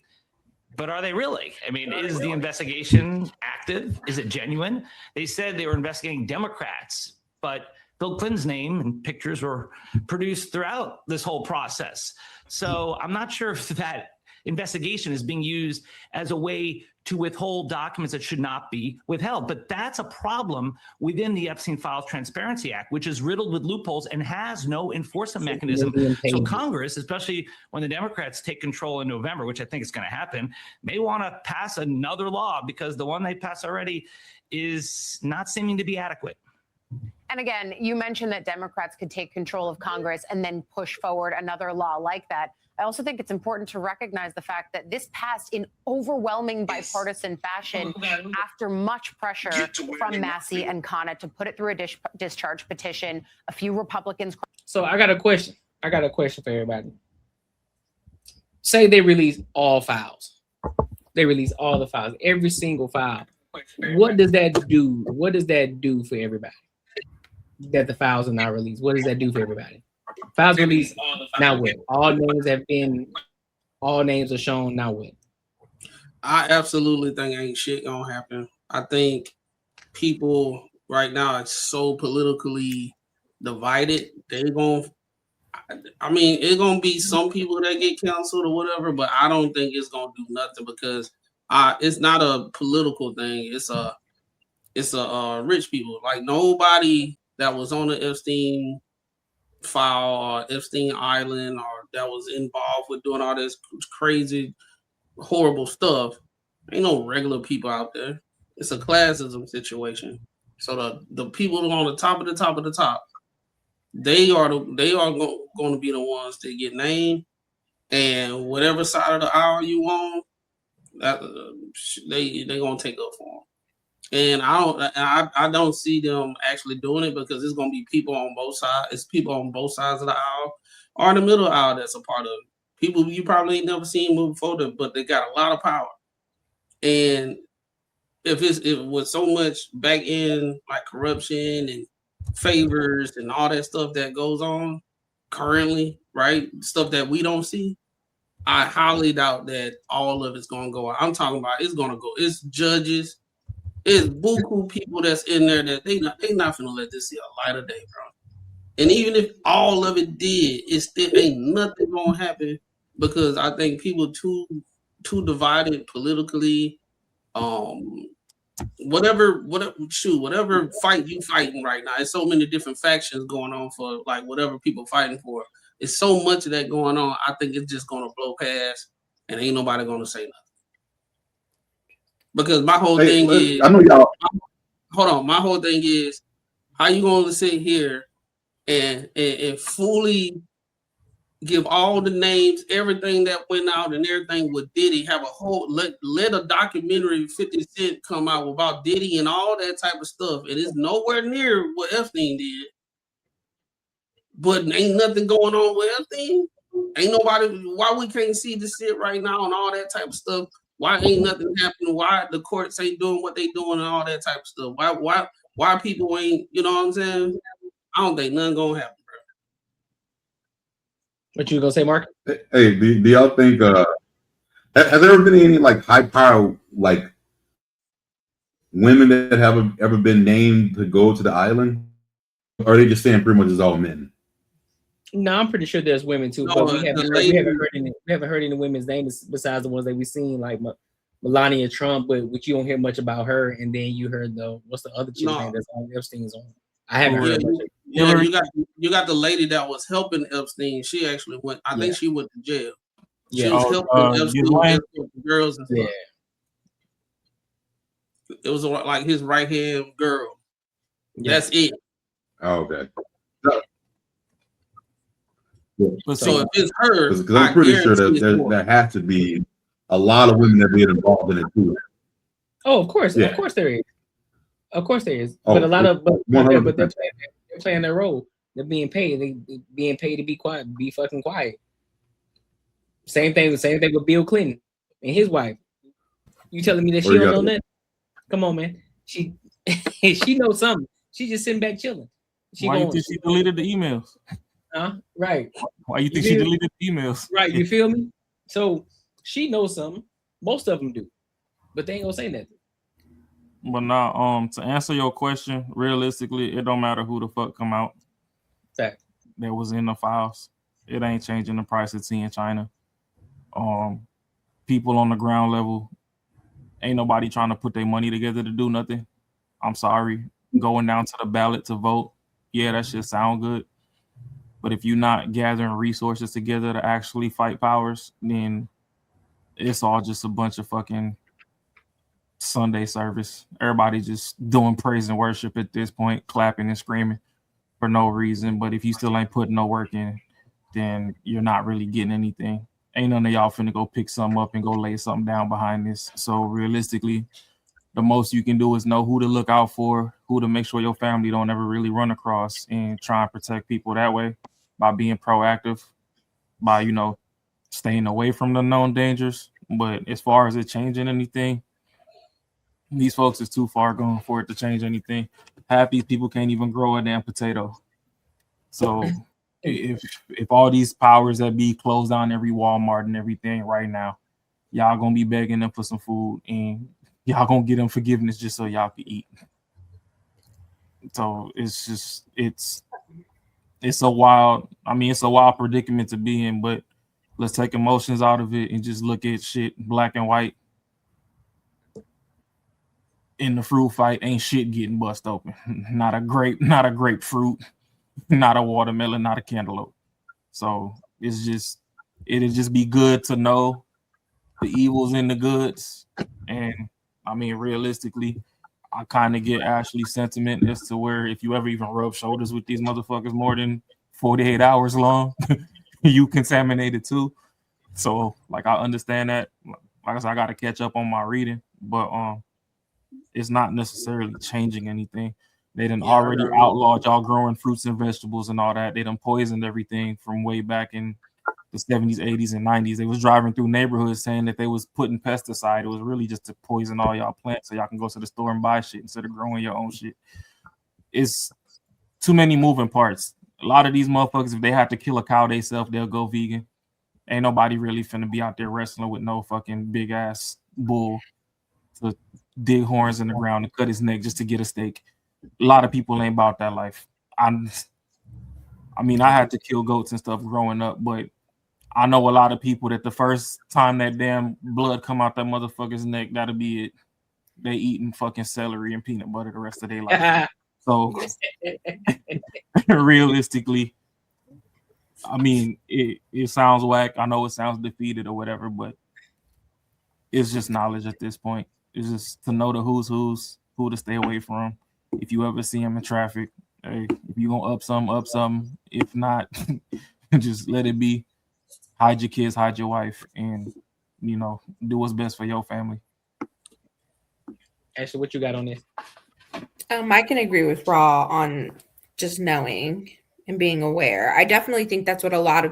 But are they really? I mean, is the investigation active? Is it genuine? They said they were investigating Democrats, but Bill Clinton's name and pictures were produced throughout this whole process. So I'm not sure if that investigation is being used as a way to withhold documents that should not be withheld. But that's a problem within the Epstein Files Transparency Act, which is riddled with loopholes and has no enforcement mechanism. So Congress, especially when the Democrats take control in November, which I think is going to happen, may want to pass another law because the one they passed already is not seeming to be adequate. And again, you mentioned that Democrats could take control of Congress and then push forward another law like that. I also think it's important to recognize the fact that this passed in overwhelming bipartisan fashion after much pressure from Massey and Khanna to put it through a discharge petition. A few Republicans. So I got a question. For everybody. Say they release all files. They release all the files, every single file. What does that do? What does that do for everybody? That the files are not released. What does that do for everybody? Files released. Now what? All names are shown. Now what? I absolutely think ain't shit gonna happen. I think people right now it's so politically divided. It's gonna be some people that get canceled or whatever, but I don't think it's gonna do nothing because it's not a political thing. It's a rich people. Like nobody that was on the Epstein file or Epstein Island or that was involved with doing all this crazy, horrible stuff. Ain't no regular people out there. It's a classism situation. So the people on the top of the top of the top, they are going to be the ones that get named, and whatever side of the aisle you on, they gonna take up for them. And I don't see them actually doing it because it's gonna be people on both sides. It's people on both sides of the aisle or in the middle aisle that's a part of it. People you probably ain't never seen move before, but they got a lot of power. And if with so much back end like corruption and favors and all that stuff that goes on currently, right? Stuff that we don't see. I highly doubt that all of it's gonna go out. I'm talking about it's gonna go. It's judges. It's buku people that's in there that they not gonna let this see a light of day, bro. And even if all of it did, it still ain't nothing gonna happen because I think people too divided politically, whatever fight you fighting right now. There's so many different factions going on for like whatever people fighting for. It's so much of that going on. I think it's just gonna blow past, and ain't nobody gonna say nothing. Because my whole thing is, I know y'all. Hold on, my whole thing is, how you gonna sit here and fully give all the names, everything that went out and everything with Diddy, have a whole let a documentary 50 Cent come out about Diddy and all that type of stuff. It is nowhere near what Epstein did. But ain't nothing going on with Epstein. Ain't nobody, why we can't see the shit right now and all that type of stuff. Why ain't nothing happening? Why the courts ain't doing what they doing and all that type of stuff? Why people ain't, you know what I'm saying? I don't think nothing gonna happen, bro. What you gonna say, Mark? Hey, do y'all think has there ever been any like high power like women that have ever been named to go to the island? Or are they just saying pretty much it's all men? No, I'm pretty sure there's women too, No, but we haven't heard any women's names besides the ones that we've seen, like Melania Trump, but you don't hear much about her. And then you heard what's the other chick's name that's on Epstein's on? I haven't heard much. Yeah, you got the lady that was helping Epstein. She actually went. I think she went to jail. Yeah. She was helping Epstein escort the girls and stuff. Yeah. It was like his right hand girl. Yeah. That's it. Oh, okay. So if it's her, because I'm pretty sure that there has to be a lot of women that get involved in it too. Oh, of course, Yeah. of course there is. Of course there is. Oh, But a lot of they're 100%. playing their role. They're being paid. They being paid to be quiet, be fucking quiet. Same thing with Bill Clinton and his wife. You telling me that she don't know nothing? Come on, man. She knows something. She's just sitting back chilling. Why you think she deleted the emails? Huh? Right. Why you think she deleted the emails? Right. You feel me? So she knows something. Most of them do, but they ain't gonna say nothing. But now, to answer your question, realistically, it don't matter who the fuck come out. Fact. That was in the files. It ain't changing the price of tea in China. People on the ground level, ain't nobody trying to put their money together to do nothing. I'm sorry. Going down to the ballot to vote, yeah, that shit sound good. But if you're not gathering resources together to actually fight powers, then it's all just a bunch of fucking Sunday service. Everybody just doing praise and worship at this point, clapping and screaming for no reason. But if you still ain't putting no work in, then you're not really getting anything. Ain't none of y'all finna go pick something up and go lay something down behind this. So realistically, the most you can do is know who to look out for, who to make sure your family don't ever really run across, and try and protect people that way by being proactive, by, staying away from the known dangers. But as far as it changing anything, these folks is too far gone for it to change anything. Half these people can't even grow a damn potato. So if all these powers that be closed down every Walmart and everything right now, y'all gonna be begging them for some food, and y'all gonna get them forgiveness just so y'all can eat. So it's a wild predicament to be in, but let's take emotions out of it and just look at shit black and white. In the fruit fight, ain't shit getting bust open. Not a grapefruit, not a watermelon, not a cantaloupe. So it'll just be good to know the evils and the goods. And I mean, realistically, I kind of get Ashley's sentiment as to where if you ever even rub shoulders with these motherfuckers more than 48 hours long, you contaminated too. So like, I understand that. Like I said, I got to catch up on my reading, but it's not necessarily changing anything. They done already outlawed y'all growing fruits and vegetables and all that. They done poisoned everything from way back in the 70s, 80s, and 90s. They was driving through neighborhoods saying that they was putting pesticide. It was really just to poison all y'all plants so y'all can go to the store and buy shit instead of growing your own shit. It's too many moving parts. A lot of these motherfuckers, if they have to kill a cow themselves, they'll go vegan. Ain't nobody really finna be out there wrestling with no fucking big ass bull to dig horns in the ground and cut his neck just to get a steak. A lot of people ain't about that life. I mean, I had to kill goats and stuff growing up, but I know a lot of people that the first time that damn blood come out that motherfucker's neck, that'll be it. they eating fucking celery and peanut butter the rest of their life. So realistically, I mean, it sounds whack. I know it sounds defeated or whatever, but it's just knowledge at this point. It's just to know the who's who to stay away from. If you ever see them in traffic, hey, if you gonna up some. If not, just let it be. Hide your kids, hide your wife, and do what's best for your family. Ashley, what you got on this? I can agree with Raw on just knowing and being aware. I definitely think that's what a lot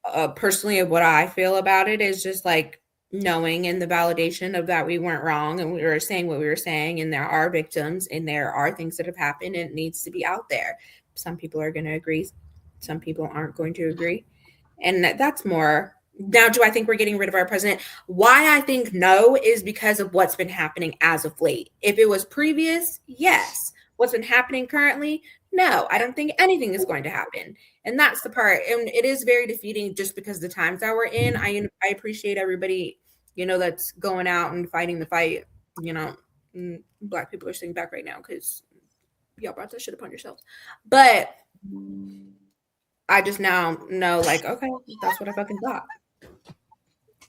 of personally of what I feel about it is just like knowing and the validation of that we weren't wrong and we were saying what we were saying, and there are victims and there are things that have happened and it needs to be out there. Some people are going to agree, some people aren't going to agree, and that's more. Now, do I think we're getting rid of our president? Why I think no is because of what's been happening as of late. If it was previous, yes. What's been happening currently? No, I don't think anything is going to happen. And that's the part. And it is very defeating just because the times that we're in. I appreciate everybody, that's going out and fighting the fight. Black people are sitting back right now because y'all brought that shit upon yourselves. But I just now know, like, okay, that's what I fucking thought.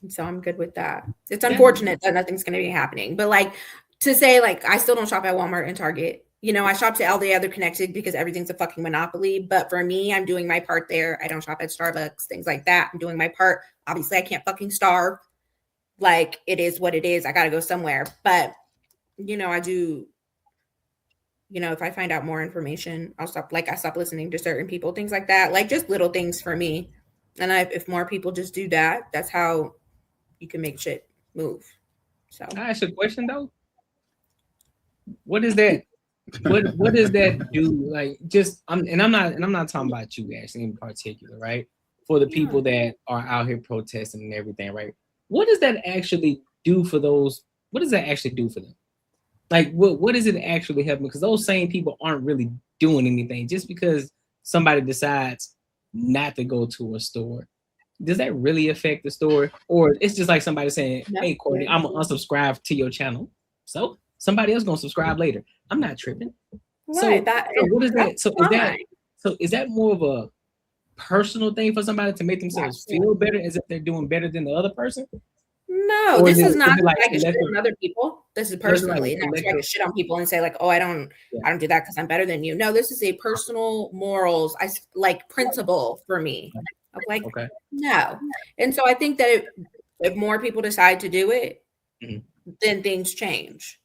So I'm good with that. It's unfortunate that nothing's going to be happening, but like to say, like, I still don't shop at Walmart and Target. I shop to all the other connected because everything's a fucking monopoly. But for me, I'm doing my part there. I don't shop at Starbucks, things like that. I'm doing my part. Obviously, I can't fucking starve. Like, it is what it is. I got to go somewhere. But, I do, if I find out more information, I stop listening to certain people, things like that. Like, just little things for me. And if more people just do that, that's how you can make shit move. So can I ask a question though? What is that? What does that do? Like, I'm not talking about you, Ashley, in particular, right? For the people that are out here protesting and everything, right? What does that actually do for those? What does that actually do for them? Like, what is it actually helping? Because those same people aren't really doing anything. Just because somebody decides not to go to a store, does that really affect the store? Or it's just like somebody saying, hey, Courtney, I'm gonna unsubscribe to your channel, so somebody else gonna subscribe later. I'm not tripping. Right. So what is that? So is that more of a personal thing for somebody to make themselves feel better as if they're doing better than the other person? No, or this is not like I can shit on other people. This is personally, not so I can shit on people and say like, oh, I don't do that because I'm better than you. No, this is a personal morals, principle for me. I'm like, no. And so I think that if more people decide to do it, then things change.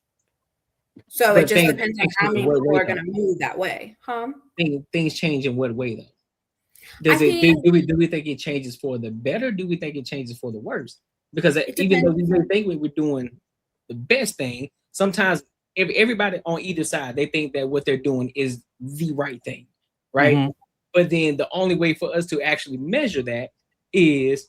So but it just depends on how many people are going to move that way, huh? Things change in what way though? Do we think it changes for the better? Do we think it changes for the worse? Because even though we think we were doing the best thing, sometimes everybody on either side, they think that what they're doing is the right thing, right? Mm-hmm. But then the only way for us to actually measure that is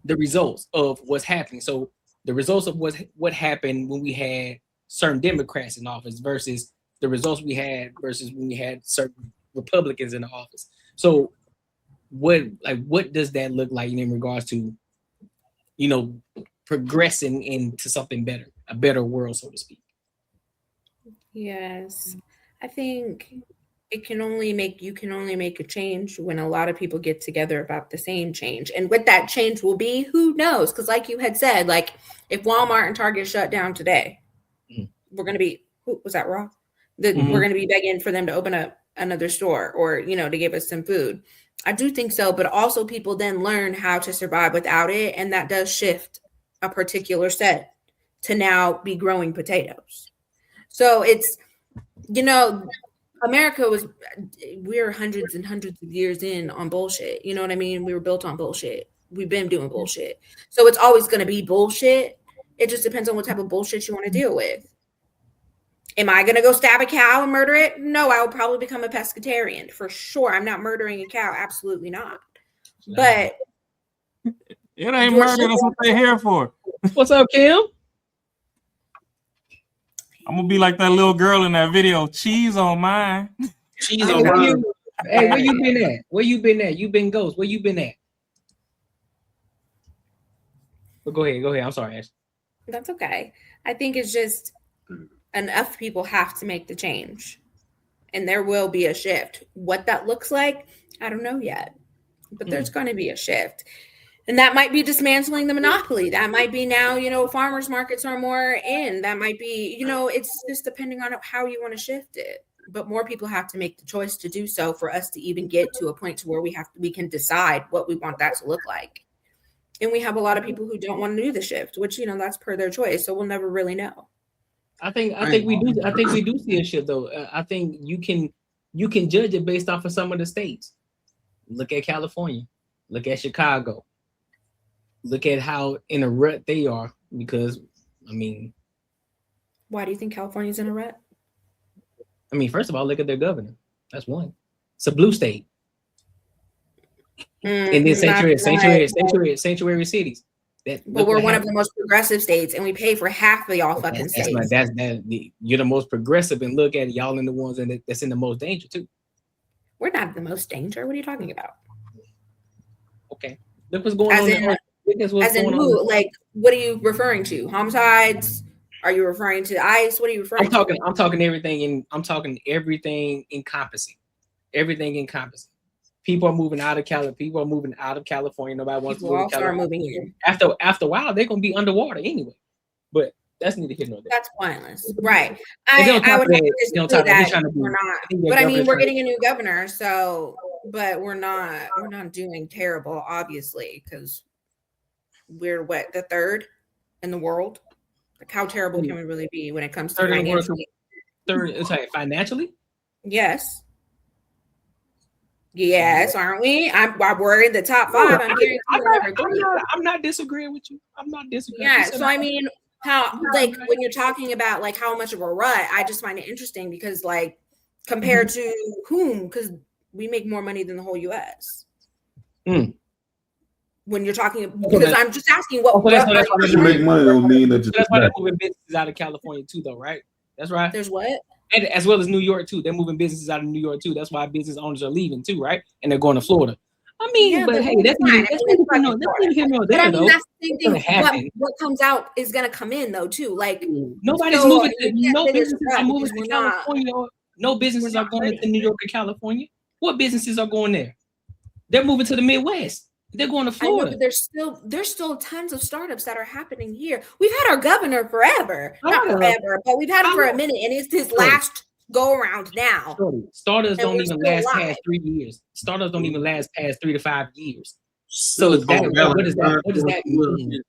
the results of what's happening. So the results of what happened when we had certain Democrats in office versus the results we had versus when we had certain Republicans in the office. So what does that look like in regards to, progressing into something better, a better world, so to speak? Yes. I think you can only make a change when a lot of people get together about the same change. And what that change will be, who knows? Because like you had said, like if Walmart and Target shut down today, we're going to be, was that wrong? We're going to be begging for them to open up another store or, to give us some food. I do think so, but also people then learn how to survive without it. And that does shift a particular set to now be growing potatoes. So it's, America we're hundreds and hundreds of years in on bullshit. You know what I mean? We were built on bullshit. We've been doing bullshit. So it's always going to be bullshit. It just depends on what type of bullshit you want to deal with. Am I going to go stab a cow and murder it? No, I will probably become a pescatarian for sure. I'm not murdering a cow. Absolutely not. But it ain't murder. That's what they're here for. What's up, Kim? I'm going to be like that little girl in that video. Cheese on mine. Cheese on mine. Hey, where you been at? Where you been at? You been ghost. Where you been at? But go ahead. I'm sorry, Ash. That's okay. I think it's just enough people have to make the change, and there will be a shift. What that looks like, I don't know yet, but there's going to be a shift. And that might be dismantling the monopoly. That might be now, farmers markets are more in. That might be, it's just depending on how you want to shift it. But more people have to make the choice to do so for us to even get to a point to where we can decide what we want that to look like. And we have a lot of people who don't want to do the shift, which, that's per their choice. So we'll never really know. I think we do see a shift though. I think you can judge it based off of some of the states. Look at California. Look at Chicago. Look at how in a rut they are, because why do you think California's in a rut? First of all, look at their governor. That's one. It's a blue state. And then sanctuary cities. But we're one of the most progressive states, and we pay for half of y'all fucking states. You're the most progressive, and look at it, y'all in the ones that's in the most danger too. We're not in the most danger. What are you talking about? Okay, look what's going on. Like, what are you referring to? Homicides? Are you referring to ICE? What are you referring to? I'm talking everything encompassing. Everything encompassing. People are moving out of California. Nobody wants to move to California. Moving in. After a while, they're gonna be underwater anyway. But that's neither here nor there. That's pointless, right? I would disagree that we're not. But we're getting a new governor, so. But we're not doing terrible, obviously, because we're the third in the world. Like, how terrible can we really be when it comes to financially? Financially? Yes. Yes, aren't we? We're in the top 5. I'm not disagreeing with you. I'm not disagreeing. Yeah. So how when you're talking about like how much of a rut, I just find it interesting because like compared to whom? Because we make more money than the whole U.S. When you're talking, because I'm just asking what. You make money don't mean that. That's why they're moving businesses out of California too, though, right? That's right. There's what? And as well as New York too. They're moving businesses out of New York too. That's why business owners are leaving too, right? And they're going to Florida. But hey, that's neither here nor there, though. That's the same thing. What comes out is going to come in, though, too. Like nobody's moving. No businesses are moving to California. No businesses are going to New York or California. What businesses are going there? They're moving to the Midwest. They're going to Florida. But there's still tons of startups that are happening here. We've had our governor forever, not forever, but we've had him for a minute, and it's his last go around now. Startups don't even last past 3 years. Startups don't even last past 3 to 5 years. So what does that mean?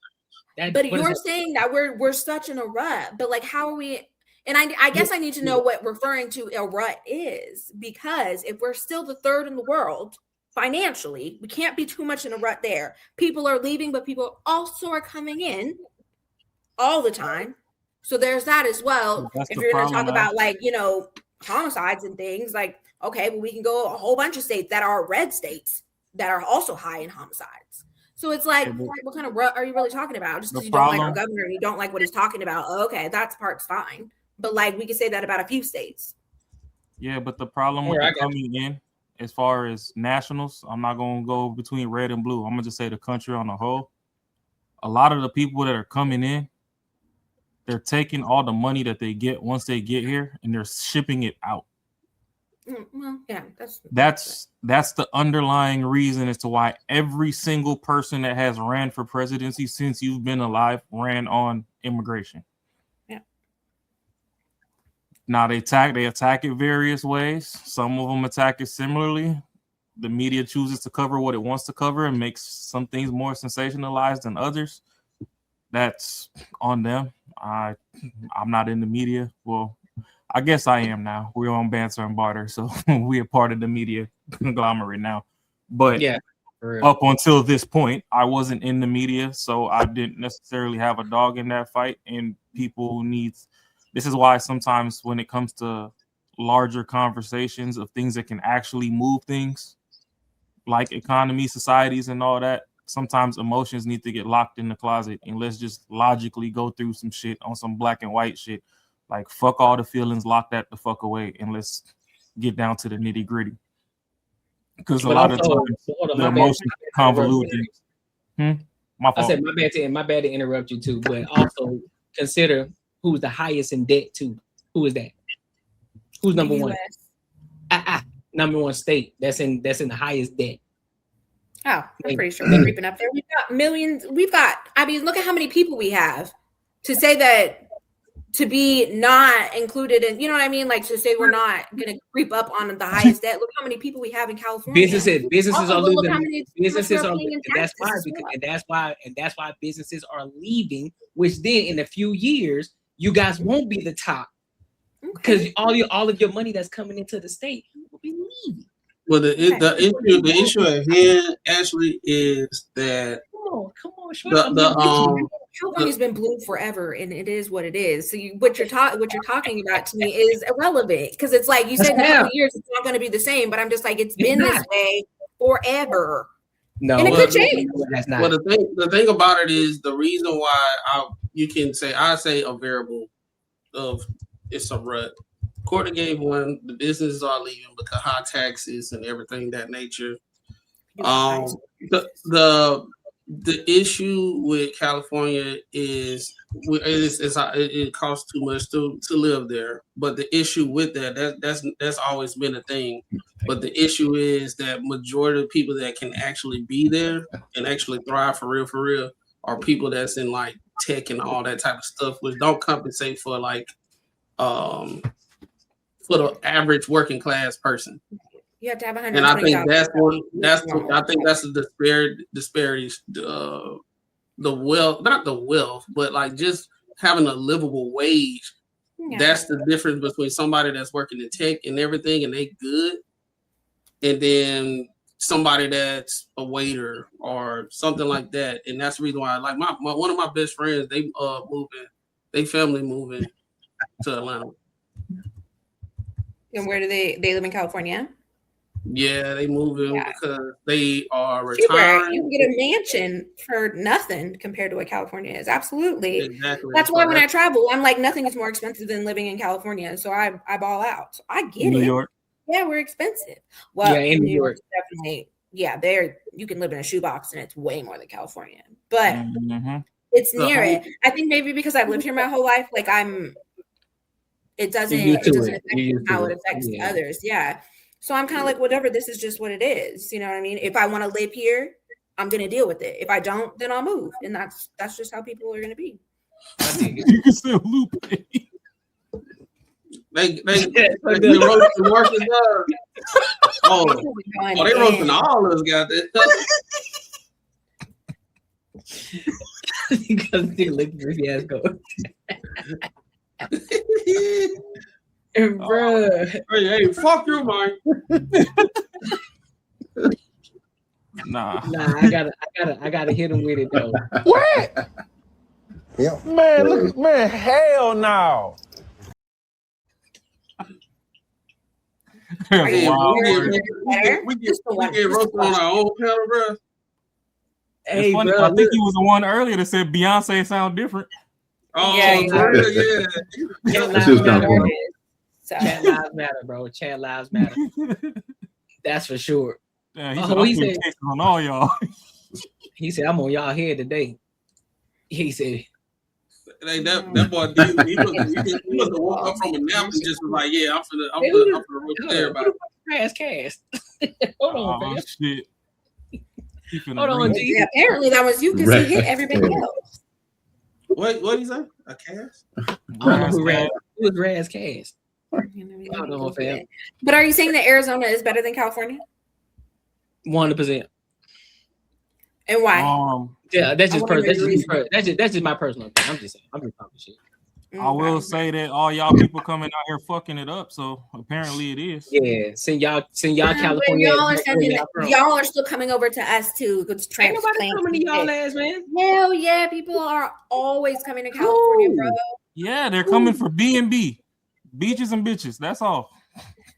But you're saying that we're such in a rut, but like how are we? And I guess I need to know what referring to a rut is, because if we're still the third in the world financially, we can't be too much in a rut there. People are leaving, but people also are coming in all the time. So there's that as well. If you're going to talk about like, homicides and things, like, okay, well, we can go a whole bunch of states that are red states that are also high in homicides. So it's like, what kind of rut are you really talking about? Just because you don't like our governor and you don't like what he's talking about. Okay, that part's fine. But like, we can say that about a few states. Yeah, but the problem with coming in, as far as nationals, I'm not going to go between red and blue. I'm going to just say the country on the whole. A lot of the people that are coming in, they're taking all the money that they get once they get here and they're shipping it out. Well, yeah, that's the underlying reason as to why every single person that has ran for presidency since you've been alive ran on immigration. Yeah. Now they attack it various ways. Some of them attack it similarly. The media chooses to cover what it wants to cover and makes some things more sensationalized than others. That's on them. I'm not in the media. Well, I guess I am now. We're on banter and barter, so we are part of the media conglomerate now. But yeah, up until this point, I wasn't in the media, so I didn't necessarily have a dog in that fight. And people this is why sometimes when it comes to larger conversations of things that can actually move things, like economy, societies, and all that, sometimes emotions need to get locked in the closet, and let's just logically go through some shit on some black and white shit. Like, fuck all the feelings, lock that the fuck away, and let's get down to the nitty gritty. Because a lot of times the emotions convolute things. My I fault. said my bad to interrupt you too, but also consider who's the highest in debt too. Who is that? Who's number one? Number one state that's in the highest debt. Oh, I'm pretty sure we're creeping up there. We've got millions. I mean, look at how many people we have. To say that to be not included in, you know what I mean? Like to say we're not going to creep up on the highest debt. Look how many people we have in California. Businesses Also, are look how losing. many Businesses people are, paying in and that's why, taxes as because, well. and that's why businesses are leaving. Which then, in a few years, you guys won't be the top because all of your money that's coming into the state will be leaving. Well, the issue at hand actually is that come on, California's been blue forever, and it is what it is. So what you're talking about to me is irrelevant because it's like you said in a couple of years it's not going to be the same. But I'm just like it's been this way forever. No, and it could change. That's not. Well, the thing about it is the reason why I say a variable of it's a rut. Courtney gave one. The businesses are leaving because high taxes and everything that nature. The issue with California is it costs too much to live there. But the issue with that's always been a thing. But the issue is that majority of people that can actually be there and actually thrive for real are people that's in like tech and all that type of stuff, which don't compensate for like for the average working class person. You have to have 120,000. And I think that's the disparity. The wealth, not the wealth, but like just having a livable wage. Yeah. That's the difference between somebody that's working in tech and everything, and they good, and then somebody that's a waiter or something like that. And that's the reason why, like one of my best friends, they family moving to Atlanta. And where do they live in California? Yeah, they moving because they are retiring. You can get a mansion for nothing compared to what California is. Absolutely. Exactly. That's why when I travel, I'm like, nothing is more expensive than living in California. So I ball out. So I get it. New York. Yeah, we're expensive. Well, in New York, definitely. Yeah, you can live in a shoebox and it's way more than California. But it's near it. I think maybe because I've lived here my whole life, like it doesn't affect how it affects others. Yeah. So I'm kind of like, whatever, this is just what it is. You know what I mean? If I want to live here, I'm going to deal with it. If I don't, then I'll move. And that's just how people are going to be. You can still loop it. They roasting Marcus up. They roasting all of us, got that. Because they look for fiasco. Bro, hey, fuck you, man. Nah, I gotta hit him with it though. What? Yeah, man, hell no. Wow. We get roasted on our own panel, bro. Hey, funny, bro, I think he was the one earlier that said Beyonce sound different. Oh, yeah. Chat lives matter, bro. Chat lives matter. That's for sure. Yeah, he said on all y'all. He said, I'm on y'all head today. He said, like that boy dude, he must have woke up from a nap and just was like, yeah, I'm finna roast everybody. Crash cast. Hold on, man. Shit. Hold on, G. Yeah, apparently that was you because he hit everybody else. What did he say? A cast? Who was Raz cast? But are you saying that Arizona is better than California? 100%. And why? Yeah, that's just my personal opinion. I'm just talking shit. I will say that all y'all people coming out here fucking it up, so apparently it is. Yeah, send y'all California. Y'all are still coming over to us too. Ain't nobody coming to y'all ass, man. Hell yeah, people are always coming to California, bro. Yeah, they're coming for B&B, beaches and bitches. That's all.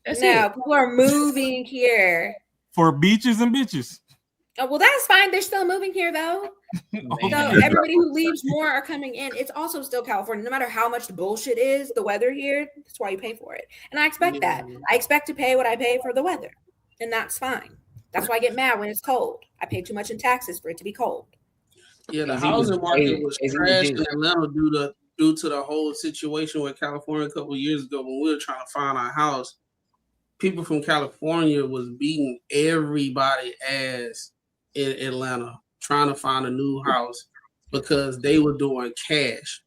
People are moving here for beaches and bitches. Oh, well, that's fine. They're still moving here, though. So everybody who leaves more are coming in. It's also still California. No matter how much the bullshit is, the weather here, that's why you pay for it. And I expect that. I expect to pay what I pay for the weather. And that's fine. That's why I get mad when it's cold. I pay too much in taxes for it to be cold. Yeah, the Jay-Z was housing market Jay-Z was was trash Jay-Z. in Atlanta due to the whole situation with California a couple of years ago when we were trying to find our house. People from California was beating everybody ass in Atlanta trying to find a new house because they were doing cash.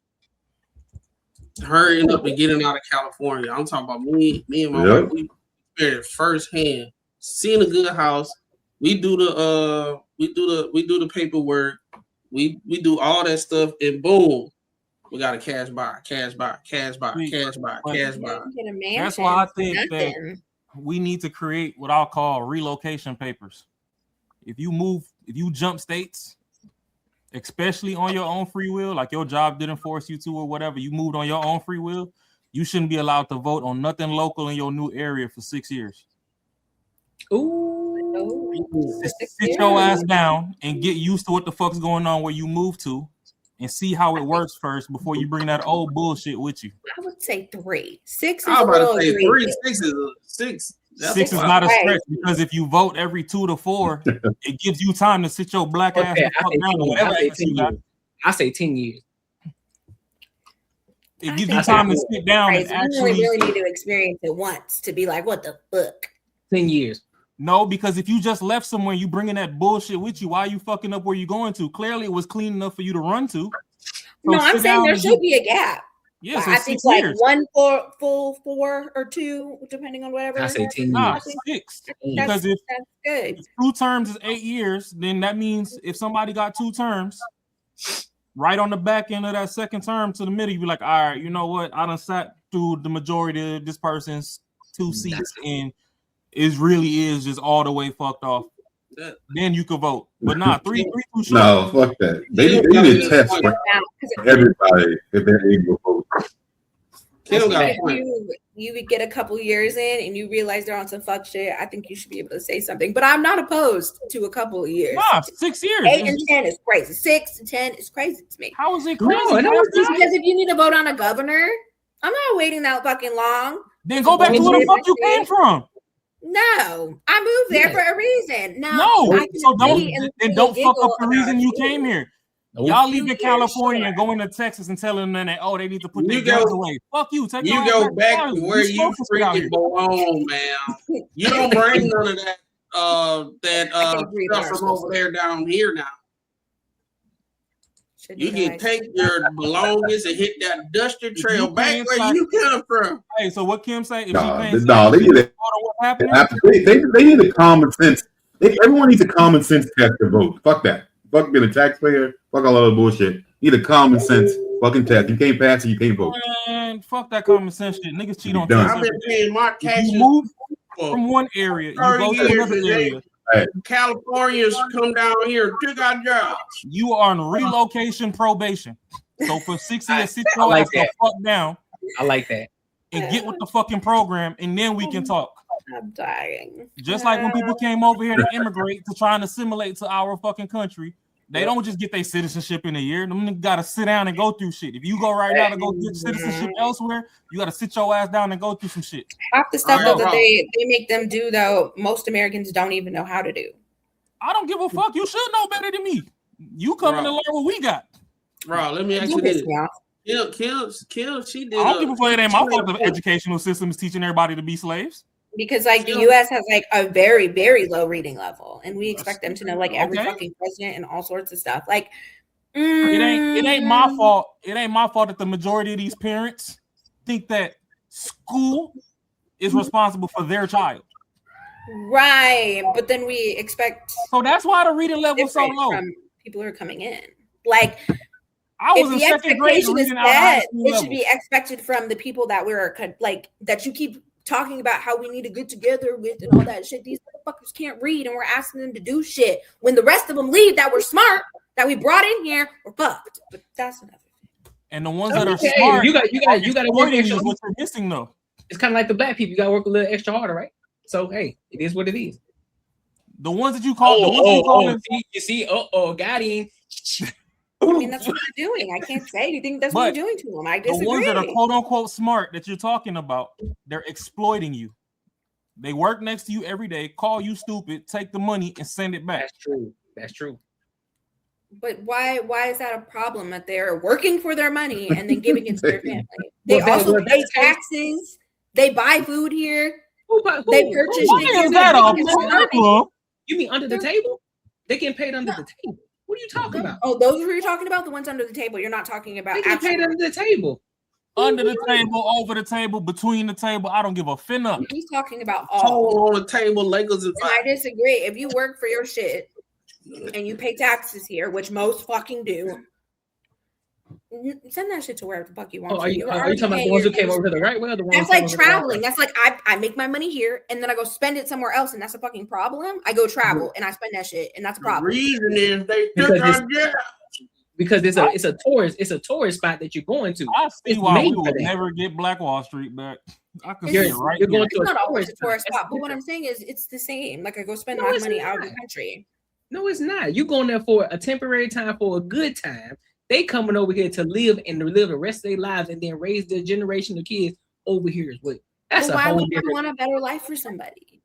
Hurrying up and getting out of California. I'm talking about me and my wife. We experienced firsthand. Seeing a good house. We do the paperwork. We do all that stuff, and boom, we got a cash buy. That's That's why I think that we need to create what I'll call relocation papers. If you jump states, especially on your own free will, like your job didn't force you to or whatever, you moved on your own free will, you shouldn't be allowed to vote on nothing local in your new area for 6 years. Sit your ass down and get used to what the fuck's going on where you moved to and see how it works first before you bring that old bullshit with you. I would say 3. 6 is I a was little about to say 3. aggressive. 6 is not a stretch because if you vote every 2 to 4, it gives you time to sit your black ass the fuck down or whatever. I say 10 years. It gives you time to sit down and actually. You really need to experience it once to be like, what the fuck? 10 years. No, because if you just left somewhere, you bringing that bullshit with you. Why are you fucking up where you going to? Clearly, it was clean enough for you to run to. No, I'm saying there should be a gap. Yeah, so I think 6 like years. 1 full 4 or 2, depending on whatever. I say 10 Nah, years. 6. That's Because if good. 2 terms is 8 years, then that means if somebody got 2 terms, right on the back end of that second term to the middle, you be like, all right, you know what? I done sat through the majority of this person's 2 seats, and it really is just all the way fucked off. Then you could vote. But nah, 3 too short. No, fuck that. They need a test for everybody if they're able to vote. You would get a couple years in and you realize they're on some fuck shit. I think you should be able to say something. But I'm not opposed to a couple of years. Nah, 6 years. 8 and 10 is crazy. 6 and 10 is crazy to me. How is it crazy? Because if you need to vote on a governor, I'm not waiting that fucking long. Then go back to where the fuck you came from. No, I moved there for a reason. No, so don't fuck up the reason you came here. Y'all leaving California and going to Texas and telling them that they need to put their guns away. Fuck you. Take you go back to where you freaking belong, man. You don't bring none of that stuff from over there down here now. You can take your belongings and hit that dusty trail back where you come from. Hey, so what Kim say? If they need it. They need a common sense. Everyone needs a common sense test to vote. Fuck that. Fuck being a taxpayer. Fuck all that other bullshit. Need a common sense fucking test. You can't pass it. You can't vote. Man, fuck that common sense shit. Niggas cheat on done. taxes. I've been paying my taxes. You move from one area, you go to another area. Hey. Californians come down here and take our jobs. You are on relocation probation. So for 6 years, sit your ass the fuck down. I like that. And get with the fucking program, and then we can talk. I'm dying. Just like when people came over here to immigrate to try and assimilate to our fucking country, they don't just get their citizenship in a year. Them niggas gotta sit down and go through shit. If you go right now to go get citizenship elsewhere, you gotta sit your ass down and go through some shit. Half the stuff that they make them do, though, most Americans don't even know how to do. I don't give a fuck. You should know better than me. You coming to learn what we got. Bro, let me ask you this. Kill, she did. I don't give a fuck. It ain't my fault the educational system is teaching everybody to be slaves. Because like the U.S. has like a very, very low reading level, and we expect them to know like every fucking president and all sorts of stuff. Like, it ain't my fault. It ain't my fault that the majority of these parents think that school is responsible for their child. Right, but then we expect. So that's why the reading level is so low. From people who are coming in, like. I was in second grade reading out of high school it should be expected from the people that we're like that you keep talking about how we need to get together with and all that shit. These motherfuckers can't read, and we're asking them to do shit when the rest of them leave that were smart that we brought in here. We're fucked. But that's another thing. And the ones that are smart, you got to work extra. What you're missing though. It's kind of like the black people. You got to work a little extra harder, right? So hey, it is what it is. The ones that you call, you see, got him. I mean, that's what they're doing. I can't say anything. That's what you're doing to them. I disagree. The ones that are quote unquote smart that you're talking about, they're exploiting you. They work next to you every day, call you stupid, take the money, and send it back. That's true. That's true. But why is that a problem that they're working for their money and then giving it to their family? They also pay taxes. They buy food here. They purchase why shit is here. that They a pay problem? You mean under the table? They get paid under the table. What are you talking about? Oh, those are who you're talking about? The ones under the table. You're not talking about They get paid actual. under the table. Under the table, over the table, between the table. I don't give a finna. He's talking about all. Total on the table, Lakers and And I disagree. If you work for your shit and you pay taxes here, which most fucking do, send that shit to wherever the fuck you want. Are you talking about the ones who came over to the right way or the ones? That's like traveling. That's like I make my money here and then I go spend it somewhere else, and that's a fucking problem. I go travel and I spend that shit, and that's a problem. The reason is they took our jobs. Because it's a tourist spot that you're going to. I see why we would never get Black Wall Street back. I can see it right you're here. going to It's not always a tourist spot, but what I'm saying is it's the same. Like I go spend my money out of the country. No, it's not. You're going there for a temporary time, for a good time. They coming over here to live and to live the rest of their lives and then raise their generation of kids over here as well. That's Well, a why whole would I different. want a better life for somebody?